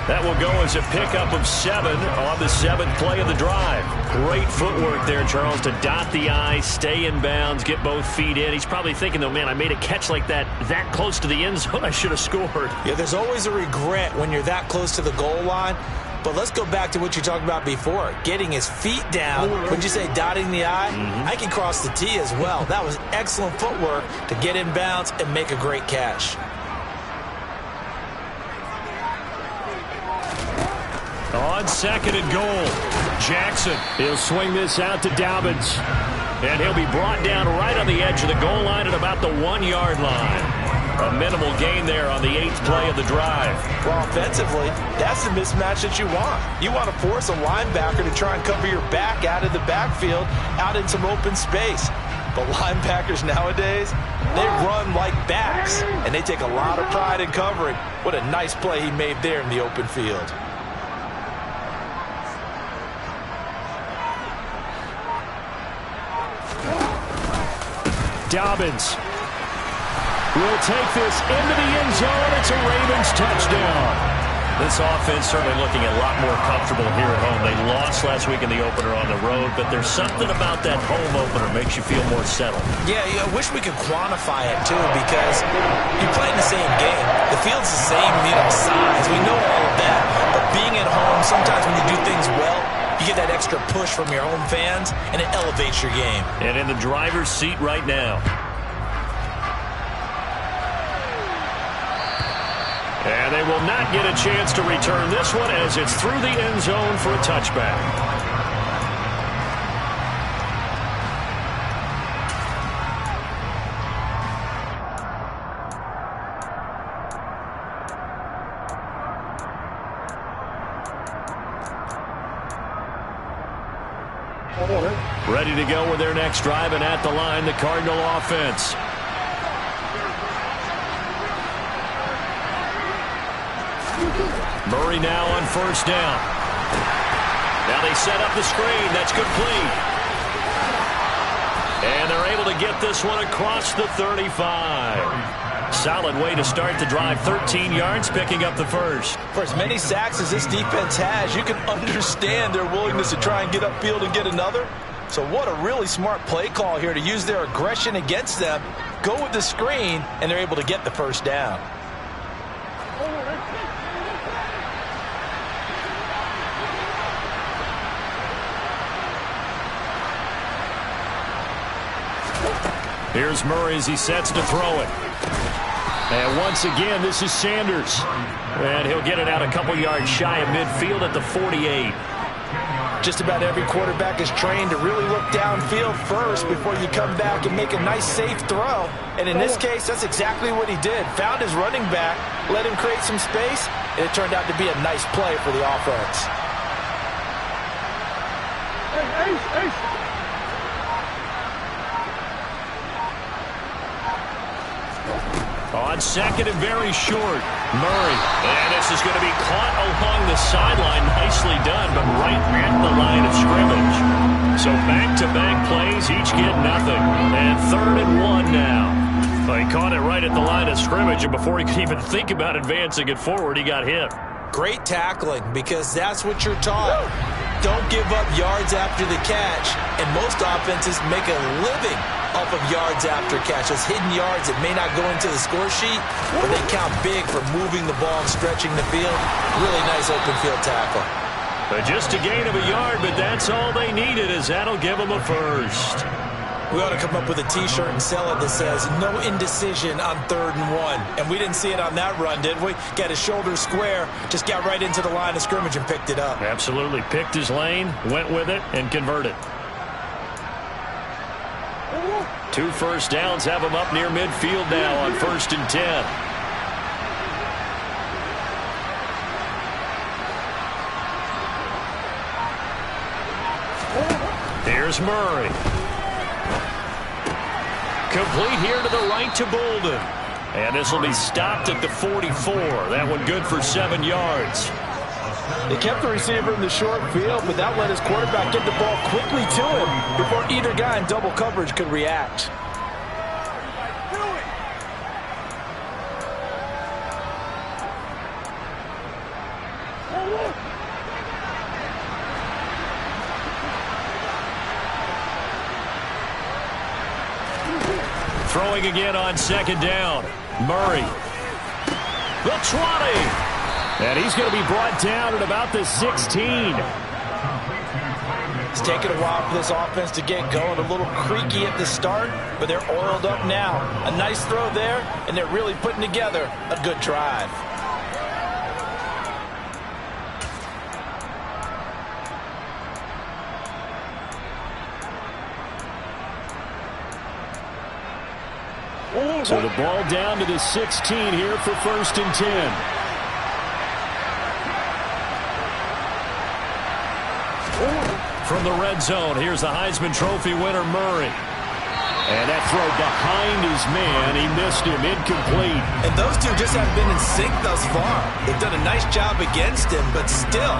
That will go as a pickup of 7 on the 7th play of the drive. Great footwork there, Charles, to dot the I, stay in bounds, get both feet in. He's probably thinking, though, man, I made a catch like that close to the end zone. I should have scored. Yeah, there's always a regret when you're that close to the goal line. But let's go back to what you talked about before, getting his feet down. Would you say dotting the I? I can cross the T as well. That was excellent footwork to get in bounds and make a great catch. On 2nd and goal, Jackson. He'll swing this out to Dobbins. And he'll be brought down right on the edge of the goal line at about the 1-yard line. A minimal gain there on the 8th play of the drive. Well, offensively, that's the mismatch that you want. You want to force a linebacker to try and cover your back out of the backfield, out in some open space. But linebackers nowadays, they run like backs, and they take a lot of pride in covering. What a nice play he made there in the open field. Dobbins will take this into the end zone. It's a Ravens touchdown. This offense certainly looking a lot more comfortable here at home. They lost last week in the opener on the road, but there's something about that home opener makes you feel more settled. Yeah, I wish we could quantify it, too, because you're playing the same game. The field's the same, size. We know all of that. But being at home, sometimes when you do things well, you get that extra push from your home fans, and it elevates your game. And in the driver's seat right now. And they will not get a chance to return this one as it's through the end zone for a touchback. Ready to go with their next drive, and at the line, the Cardinal offense. Murray now on 1st down. Now they set up the screen. That's complete. And they're able to get this one across the 35. Solid way to start the drive. 13 yards, picking up the first. For as many sacks as this defense has, you can understand their willingness to try and get upfield and get another. So what a really smart play call here to use their aggression against them. Go with the screen, and they're able to get the first down. Here's Murray as he sets to throw it. And once again, this is Sanders. And he'll get it out a couple yards shy of midfield at the 48. Just about every quarterback is trained to really look downfield first before you come back and make a nice, safe throw. And in this case, that's exactly what he did. Found his running back, let him create some space, and it turned out to be a nice play for the offense. On 2nd and very short, Murray. And this is going to be caught along the sideline. Nicely done, but right at the line of scrimmage. So back-to-back plays, each get nothing. And 3rd and 1 now. Well, he caught it right at the line of scrimmage, and before he could even think about advancing it forward, he got hit. Great tackling, because that's what you're taught. Don't give up yards after the catch. And most offenses make a living off of yards after catch. Those hidden yards that may not go into the score sheet, but they count big for moving the ball and stretching the field. Really nice open field tackle. But just a gain of a yard, but that's all they needed, as that'll give them a first. We ought to come up with a T-shirt and sell it that says, no indecision on 3rd and 1. And we didn't see it on that run, did we? Got his shoulders square, just got right into the line of scrimmage and picked it up. Absolutely. Picked his lane, went with it, and converted. 2 first downs have him up near midfield now on 1st and 10. Here's Murray. Complete here to the right to Bolden. And this will be stopped at the 44. That one good for 7 yards. They kept the receiver in the short field, but that let his quarterback get the ball quickly to him before either guy in double coverage could react. Throwing again on second down. Murray. The 20. And he's going to be brought down at about the 16. It's taken a while for this offense to get going. A little creaky at the start, but they're oiled up now. A nice throw there, and they're really putting together a good drive. So the ball down to the 16 here for 1st and 10. From the red zone, here's the Heisman Trophy winner, Murray. And that throw behind his man, he missed him, incomplete. And those two just haven't been in sync thus far. They've done a nice job against him, but still,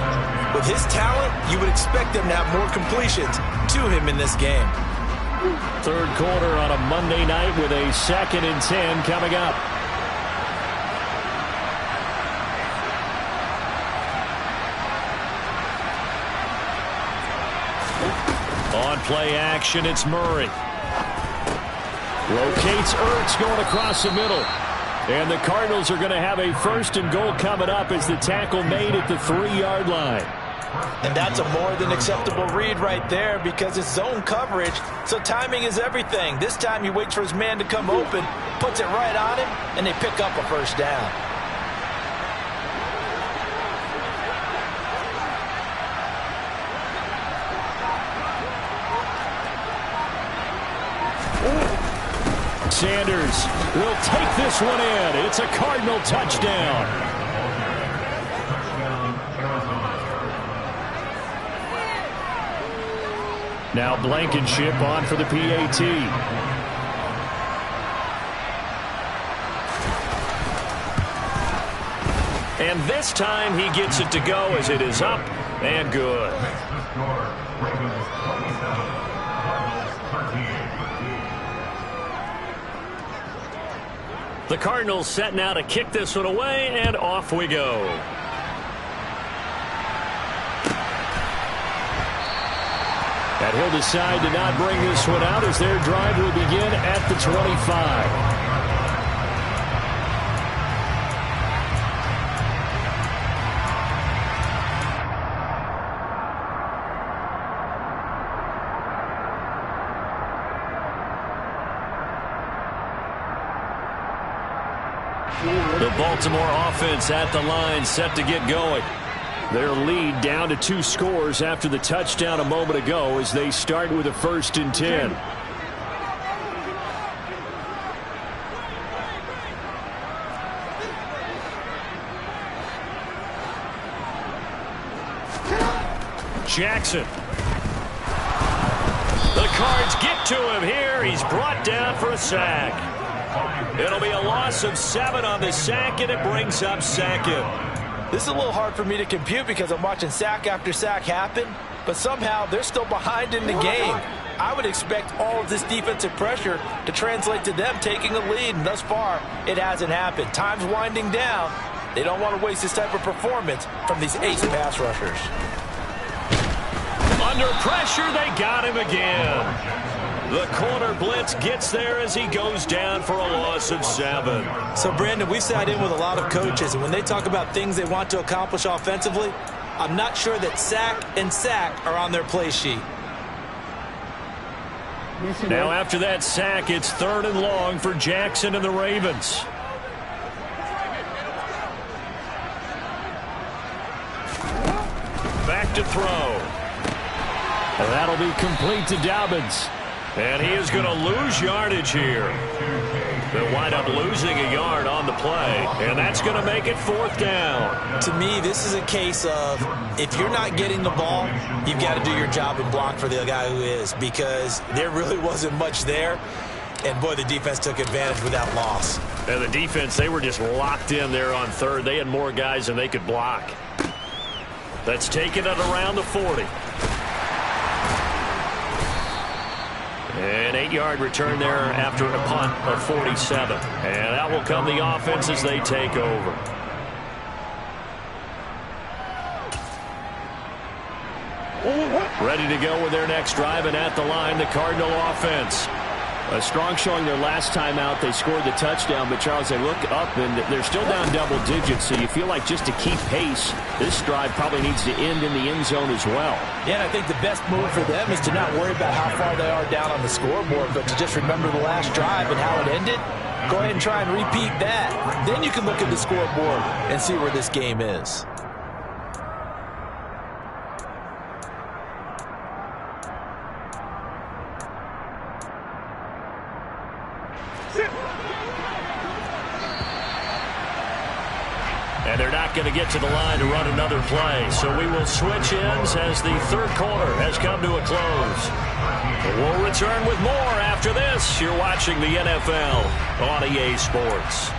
with his talent, you would expect them to have more completions to him in this game. Third quarter on a Monday night with a 2nd and 10 coming up. On play action, it's Murray. Locates Ertz going across the middle. And the Cardinals are going to have a 1st and goal coming up as the tackle made at the 3-yard line. And that's a more than acceptable read right there because it's zone coverage, so timing is everything. This time he waits for his man to come open, puts it right on him, and they pick up a 1st down. Sanders will take this one in. It's a Cardinal touchdown. Now Blankenship on for the PAT. And this time he gets it to go as it is up and good. The Cardinals set now to kick this one away, and off we go. And he'll decide to not bring this one out as their drive will begin at the 25. The Baltimore offense at the line, set to get going. Their lead down to 2 scores after the touchdown a moment ago as they start with a 1st and 10. Jackson. The Cards get to him here. He's brought down for a sack. It'll be a loss of 7 on the sack, and it brings up 2nd. This is a little hard for me to compute because I'm watching sack after sack happen, but somehow they're still behind in the game. I would expect all of this defensive pressure to translate to them taking a lead, and thus far, it hasn't happened. Time's winding down. They don't want to waste this type of performance from these ace pass rushers. Under pressure, they got him again. The corner blitz gets there as he goes down for a loss of 7. So, Brandon, we sat in with a lot of coaches, and when they talk about things they want to accomplish offensively, I'm not sure that sack and sack are on their play sheet. Now, after that sack, it's 3rd and long for Jackson and the Ravens. Back to throw. And that'll be complete to Dobbins. And he is going to lose yardage here. They'll wind up losing a yard on the play, and that's going to make it 4th down. To me, this is a case of if you're not getting the ball, you've got to do your job and block for the guy who is, because there really wasn't much there. And, boy, the defense took advantage with that loss. And the defense, they were just locked in there on 3rd. They had more guys than they could block. That's taken it around the 40. An 8-yard return there after a punt of 47. And that will come the offense as they take over. Ready to go with their next drive, and at the line, the Cardinal offense. A strong showing their last time out. They scored the touchdown, but, Charles, they look up, and they're still down double digits, so you feel like just to keep pace, this drive probably needs to end in the end zone as well. Yeah, and I think the best move for them is to not worry about how far they are down on the scoreboard, but to just remember the last drive and how it ended. Go ahead and try and repeat that. Then you can look at the scoreboard and see where this game is. And they're not going to get to the line to run another play. So we will switch ends as the third quarter has come to a close. We'll return with more after this. You're watching the NFL on EA Sports.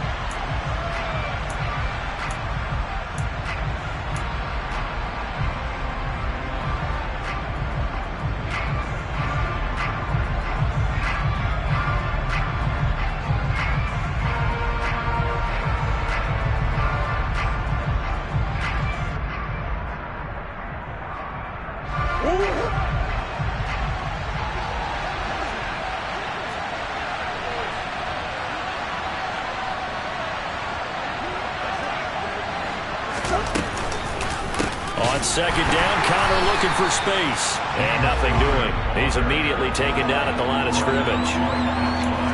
On second down, Connor looking for space. And nothing doing. He's immediately taken down at the line of scrimmage.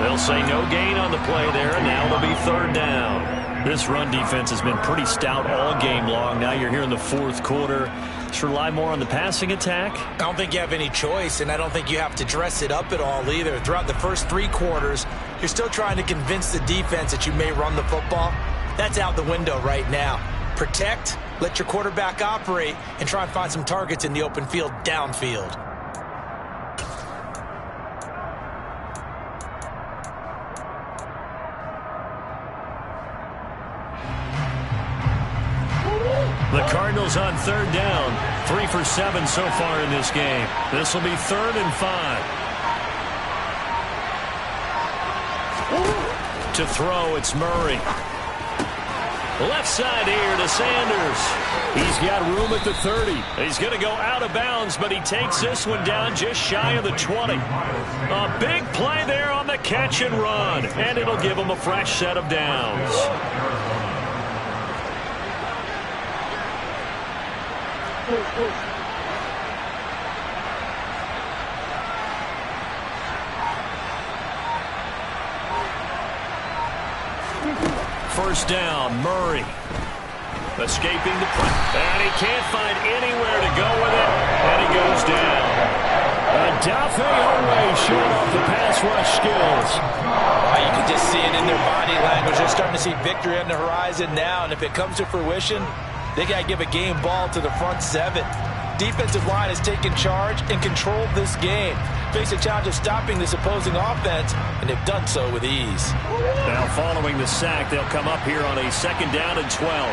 They'll say no gain on the play there, and now it'll be third down. This run defense has been pretty stout all game long. Now you're here in the fourth quarter. Just rely more on the passing attack. I don't think you have any choice, and I don't think you have to dress it up at all either. Throughout the first three quarters, you're still trying to convince the defense that you may run the football. That's out the window right now. Protect, let your quarterback operate, and try and find some targets in the open field downfield. The Cardinals on third down. 3 for 7 so far in this game. This will be 3rd and 5. To throw, it's Murray. Left side here to Sanders. He's got room at the 30. He's going to go out of bounds, but he takes this one down just shy of the 20. A big play there on the catch and run, and it'll give him a fresh set of downs. First down, Murray. Escaping the press. And he can't find anywhere to go with it. And he goes down. Odafe Oweh showing off the pass rush skills. You can just see it in their body language. They're starting to see victory on the horizon now. And if it comes to fruition, they got to give a game ball to the front seven. Defensive line has taken charge and controlled this game. Face a challenge of stopping this opposing offense, and they've done so with ease. Now following the sack, they'll come up here on a 2nd down and 12.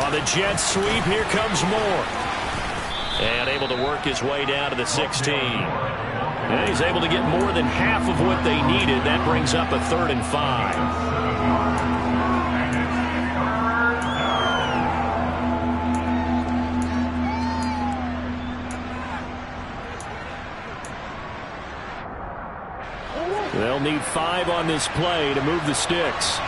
On the Jets sweep, here comes Moore. And able to work his way down to the 16. And he's able to get more than half of what they needed. That brings up a 3rd and 5. They'll need 5 on this play to move the sticks.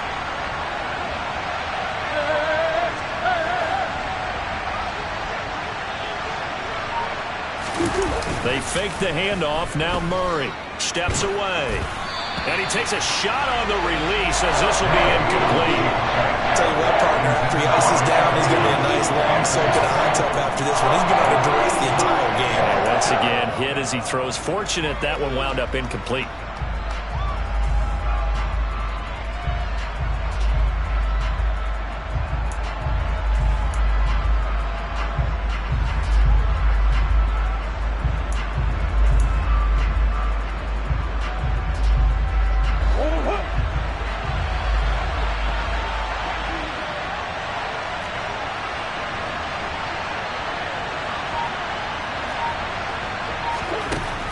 They fake the handoff. Now Murray steps away. And he takes a shot on the release as this will be incomplete. I'll tell you what, partner, after he ices down, he's going to be a nice long soak in a hot tub after this one. He's been under duress the entire game. And once again, hit as he throws. Fortunate that one wound up incomplete.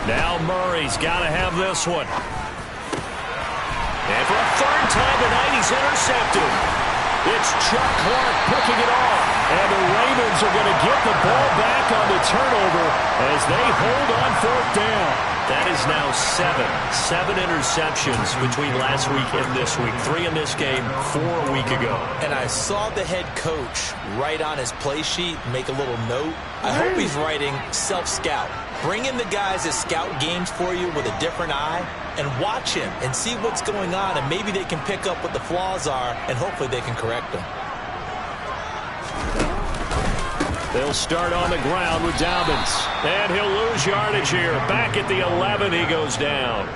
Now Murray's got to have this one. And for a third time tonight, he's intercepted. It's Chuck Clark picking it off. And the Ravens are going to get the ball back on the turnover as they hold on fourth down. That is now seven interceptions between last week and this week. 3 in this game, 4 a week ago. And I saw the head coach write on his play sheet, make a little note. I hope he's writing self-scout. Bring in the guys that scout games for you with a different eye and watch him and see what's going on, and maybe they can pick up what the flaws are, and hopefully they can correct them. They'll start on the ground with Dobbins. And he'll lose yardage here. Back at the 11, he goes down.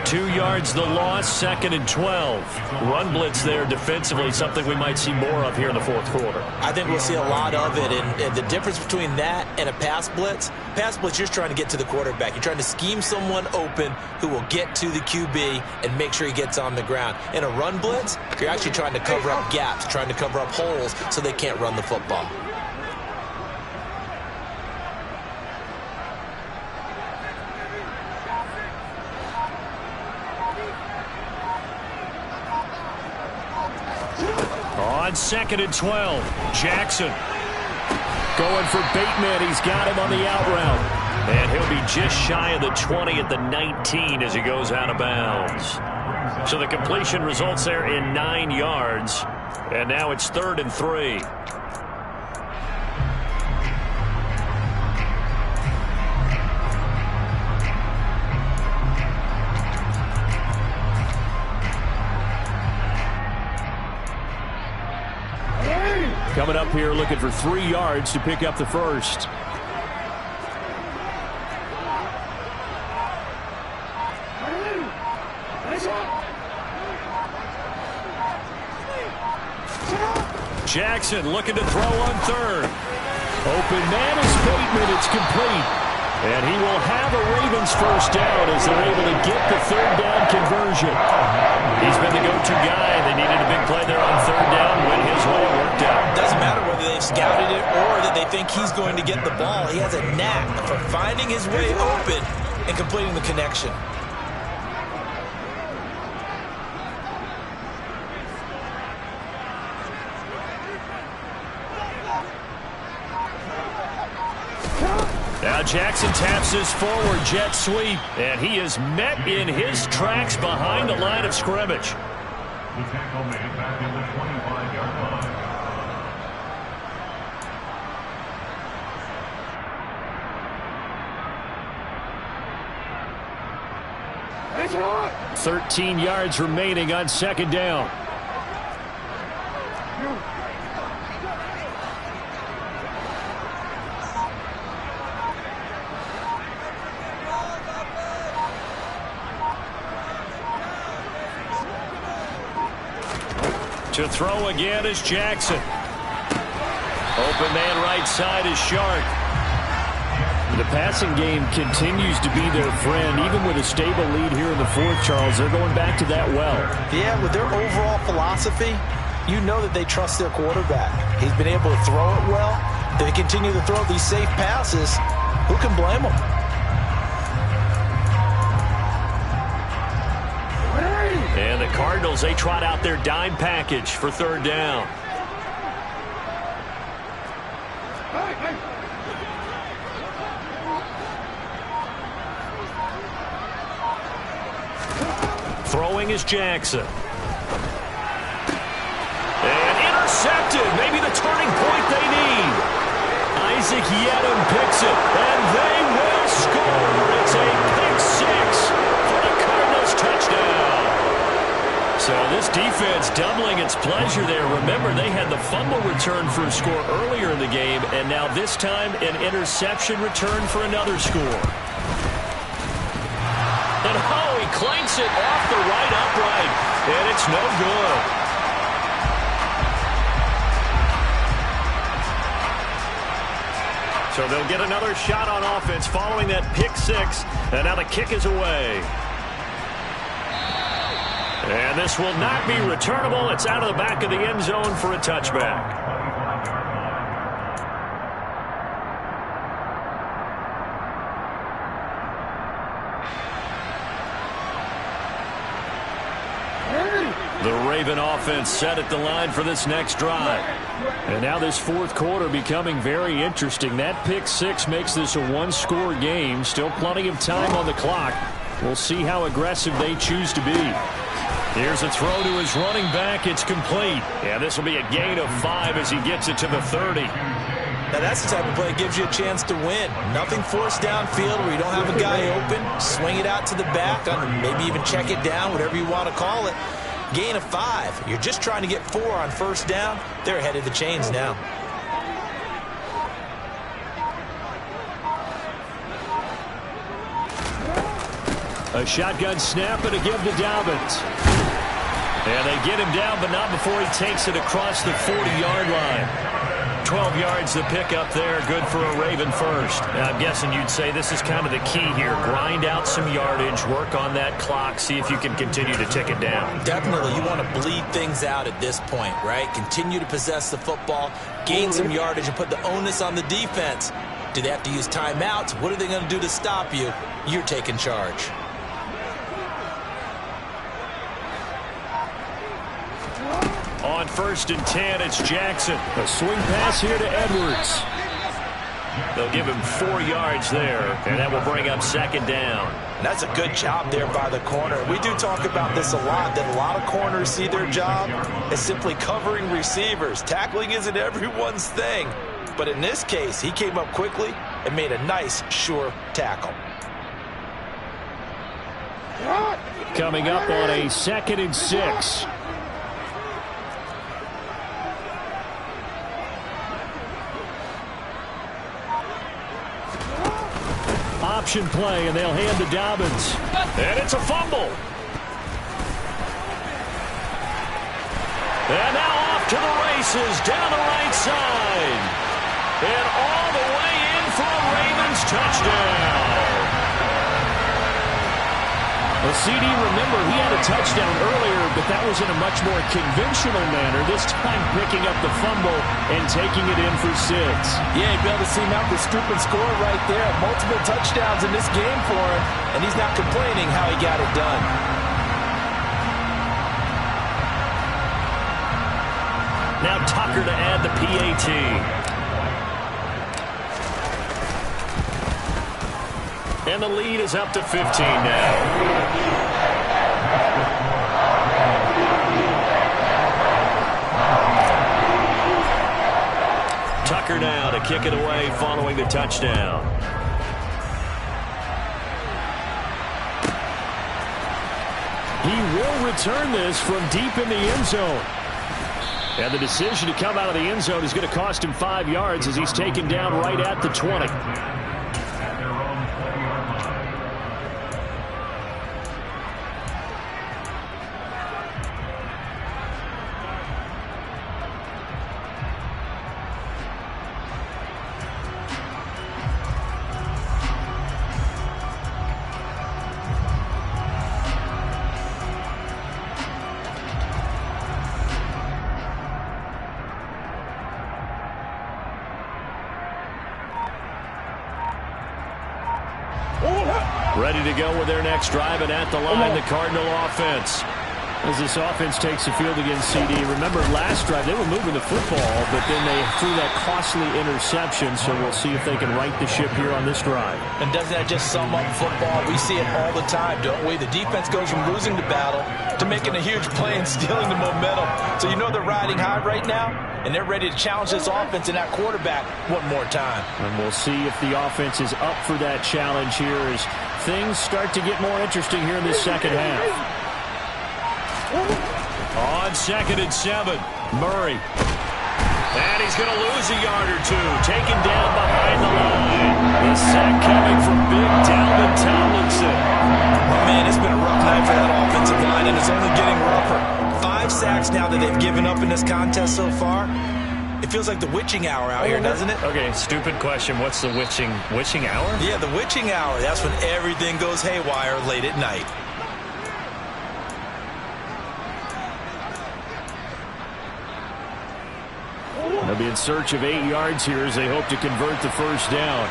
2 yards the loss, 2nd and 12. Run blitz there defensively, something we might see more of here in the fourth quarter. I think we'll see a lot of it, and the difference between that and a pass blitz, you're just trying to get to the quarterback. You're trying to scheme someone open who will get to the QB and make sure he gets on the ground. In a run blitz, you're actually trying to cover up gaps, trying to cover up holes so they can't run the football. On 2nd and 12, Jackson going for Bateman. He's got him on the out route. And he'll be just shy of the 20 at the 19 as he goes out of bounds. So the completion results there in 9 yards. And now it's 3rd and 3. Coming up here looking for 3 yards to pick up the first. Jackson looking to throw on 3rd. Open man is Bateman. It's complete. And he will have a Ravens first down as they're able to get the 3rd down conversion. He's been the go-to guy. They needed a big play there on 3rd down. Went his way. It worked out. Doesn't matter whether they've scouted it or that they think he's going to get the ball. He has a knack for finding his way open and completing the connection. Now Jackson taps his forward jet sweep, and he is met in his tracks behind the line of scrimmage. The tackle made back in the 25-yard line. It's hot. 13 yards remaining on 2nd down. To throw again is Jackson. Open man right side is Shark. The passing game continues to be their friend, even with a stable lead here in the fourth, Charles. They're going back to that well. Yeah, with their overall philosophy, you know that they trust their quarterback. He's been able to throw it well. They continue to throw these safe passes. Who can blame them? And the Cardinals, they trot out their dime package for 3rd down. Throwing is Jackson. And intercepted. Maybe the turning point they need. Isaac Yedem picks it. And they will score. It's a pick 6 for the Cardinals touchdown. So this defense doubling its pleasure there. Remember, they had the fumble return for a score earlier in the game, and now this time an interception return for another score. And oh, he clanks it off the right upright, and it's no good. So they'll get another shot on offense following that pick 6, and now the kick is away. And this will not be returnable. It's out of the back of the end zone for a touchback. The Raven offense set at the line for this next drive. And now this fourth quarter becoming very interesting. That pick six makes this a one-score game. Still plenty of time on the clock. We'll see how aggressive they choose to be. Here's a throw to his running back. It's complete. Yeah, this will be a gain of 5 as he gets it to the 30. Now that's the type of play that gives you a chance to win. Nothing forced downfield where you don't have a guy open. Swing it out to the back, maybe even check it down, whatever you want to call it. Gain of 5. You're just trying to get 4 on first down. They're ahead of the chains now. A shotgun snap and a give to Dobbins. And they get him down, but not before he takes it across the 40-yard line. 12 yards the pickup there, good for a Raven first. And I'm guessing you'd say this is kind of the key here. Grind out some yardage, work on that clock, see if you can continue to tick it down. Definitely, you want to bleed things out at this point, right? Continue to possess the football, gain some yardage, and put the onus on the defense. Do they have to use timeouts? What are they going to do to stop you? You're taking charge. On 1st and 10, it's Jackson. A swing pass here to Edwards. They'll give him 4 yards there, and that will bring up 2nd down. And that's a good job there by the corner. We do talk about this a lot, that a lot of corners see their job as simply covering receivers. Tackling isn't everyone's thing. But in this case, he came up quickly and made a nice, sure tackle. Coming up on a 2nd and 6. Option play, and they'll hand to Dobbins. And it's a fumble. And now off to the races down the right side. And all the way in for a Ravens touchdown. Well, CD, remember, he had a touchdown earlier, but that was in a much more conventional manner, this time picking up the fumble and taking it in for 6. Yeah, he bailed the seam out the scoop and score right there. Multiple touchdowns in this game for him, and he's not complaining how he got it done. Now Tucker to add the PAT. And the lead is up to 15 now. Tucker now to kick it away following the touchdown. He will return this from deep in the end zone. And the decision to come out of the end zone is going to cost him 5 yards as he's taken down right at the 20. Ready to go with their next drive, and at the line, the Cardinal offense. As this offense takes the field against CD, remember last drive they were moving the football, but then they threw that costly interception, so we'll see if they can right the ship here on this drive. And doesn't that just sum up football? We see it all the time, don't we? The defense goes from losing the battle to making a huge play and stealing the momentum. So you know they're riding high right now, and they're ready to challenge this offense and that quarterback one more time. And we'll see if the offense is up for that challenge here as things start to get more interesting here in this second half. On 2nd and 7, Murray. And he's going to lose a yard or two. Taken down behind the line. The sack coming from big Dalvin Tomlinson. Oh, man, it's been a rough night for that offensive line, and it's only getting rougher. 5 sacks now that they've given up in this contest so far. It feels like the witching hour out here, doesn't it? Okay, stupid question. What's the witching hour? Yeah, the witching hour. That's when everything goes haywire late at night. They'll be in search of 8 yards here as they hope to convert the first down.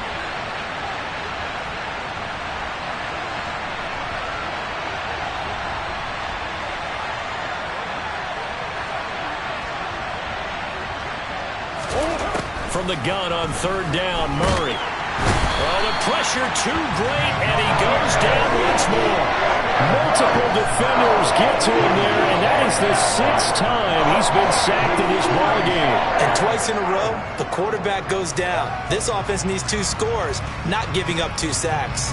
from the gun on third down. Murray. Oh, the pressure too great, and he goes down once more. Multiple defenders get to him there, and that is the 6th time he's been sacked in this ballgame. And twice in a row, the quarterback goes down. This offense needs 2 scores, not giving up 2 sacks.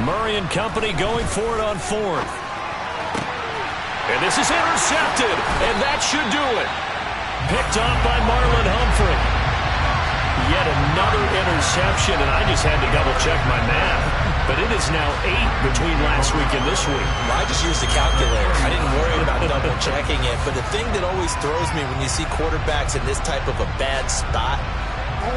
Murray and company going for it on 4th. And this is intercepted, and that should do it. Picked off by Marlon Humphrey. Yet another interception, and I just had to double-check my math. But it is now 8 between last week and this week. Well, I just used a calculator. I didn't worry about double-checking it. But the thing that always throws me when you see quarterbacks in this type of a bad spot,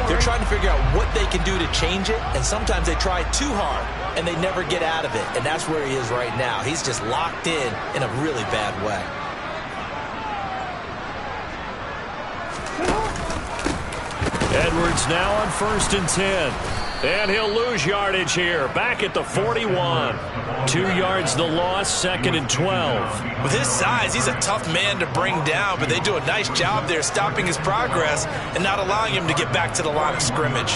they're trying to figure out what they can do to change it, and sometimes they try too hard, and they never get out of it. And that's where he is right now. He's just locked in a really bad way. Edwards now on 1st and 10. And he'll lose yardage here. Back at the 41. 2 yards the loss, 2nd and 12. With his size, he's a tough man to bring down, but they do a nice job there stopping his progress and not allowing him to get back to the line of scrimmage.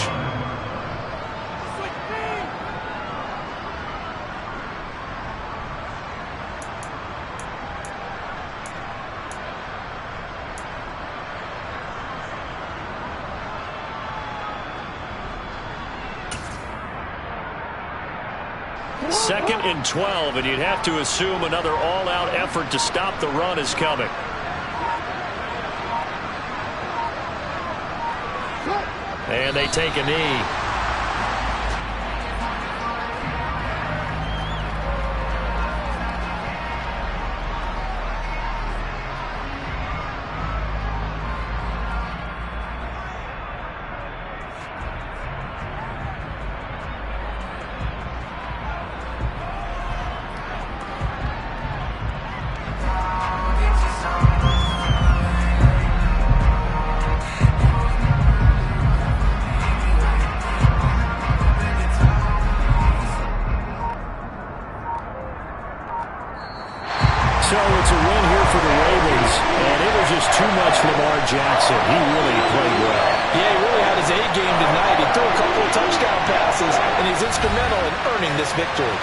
Second and 12, and you'd have to assume another all-out effort to stop the run is coming. And they take a knee. So it's a win here for the Ravens, and it was just too much Lamar Jackson. He really played well. Yeah, he really had his A game tonight. He threw a couple of touchdown passes, and he's instrumental in earning this victory.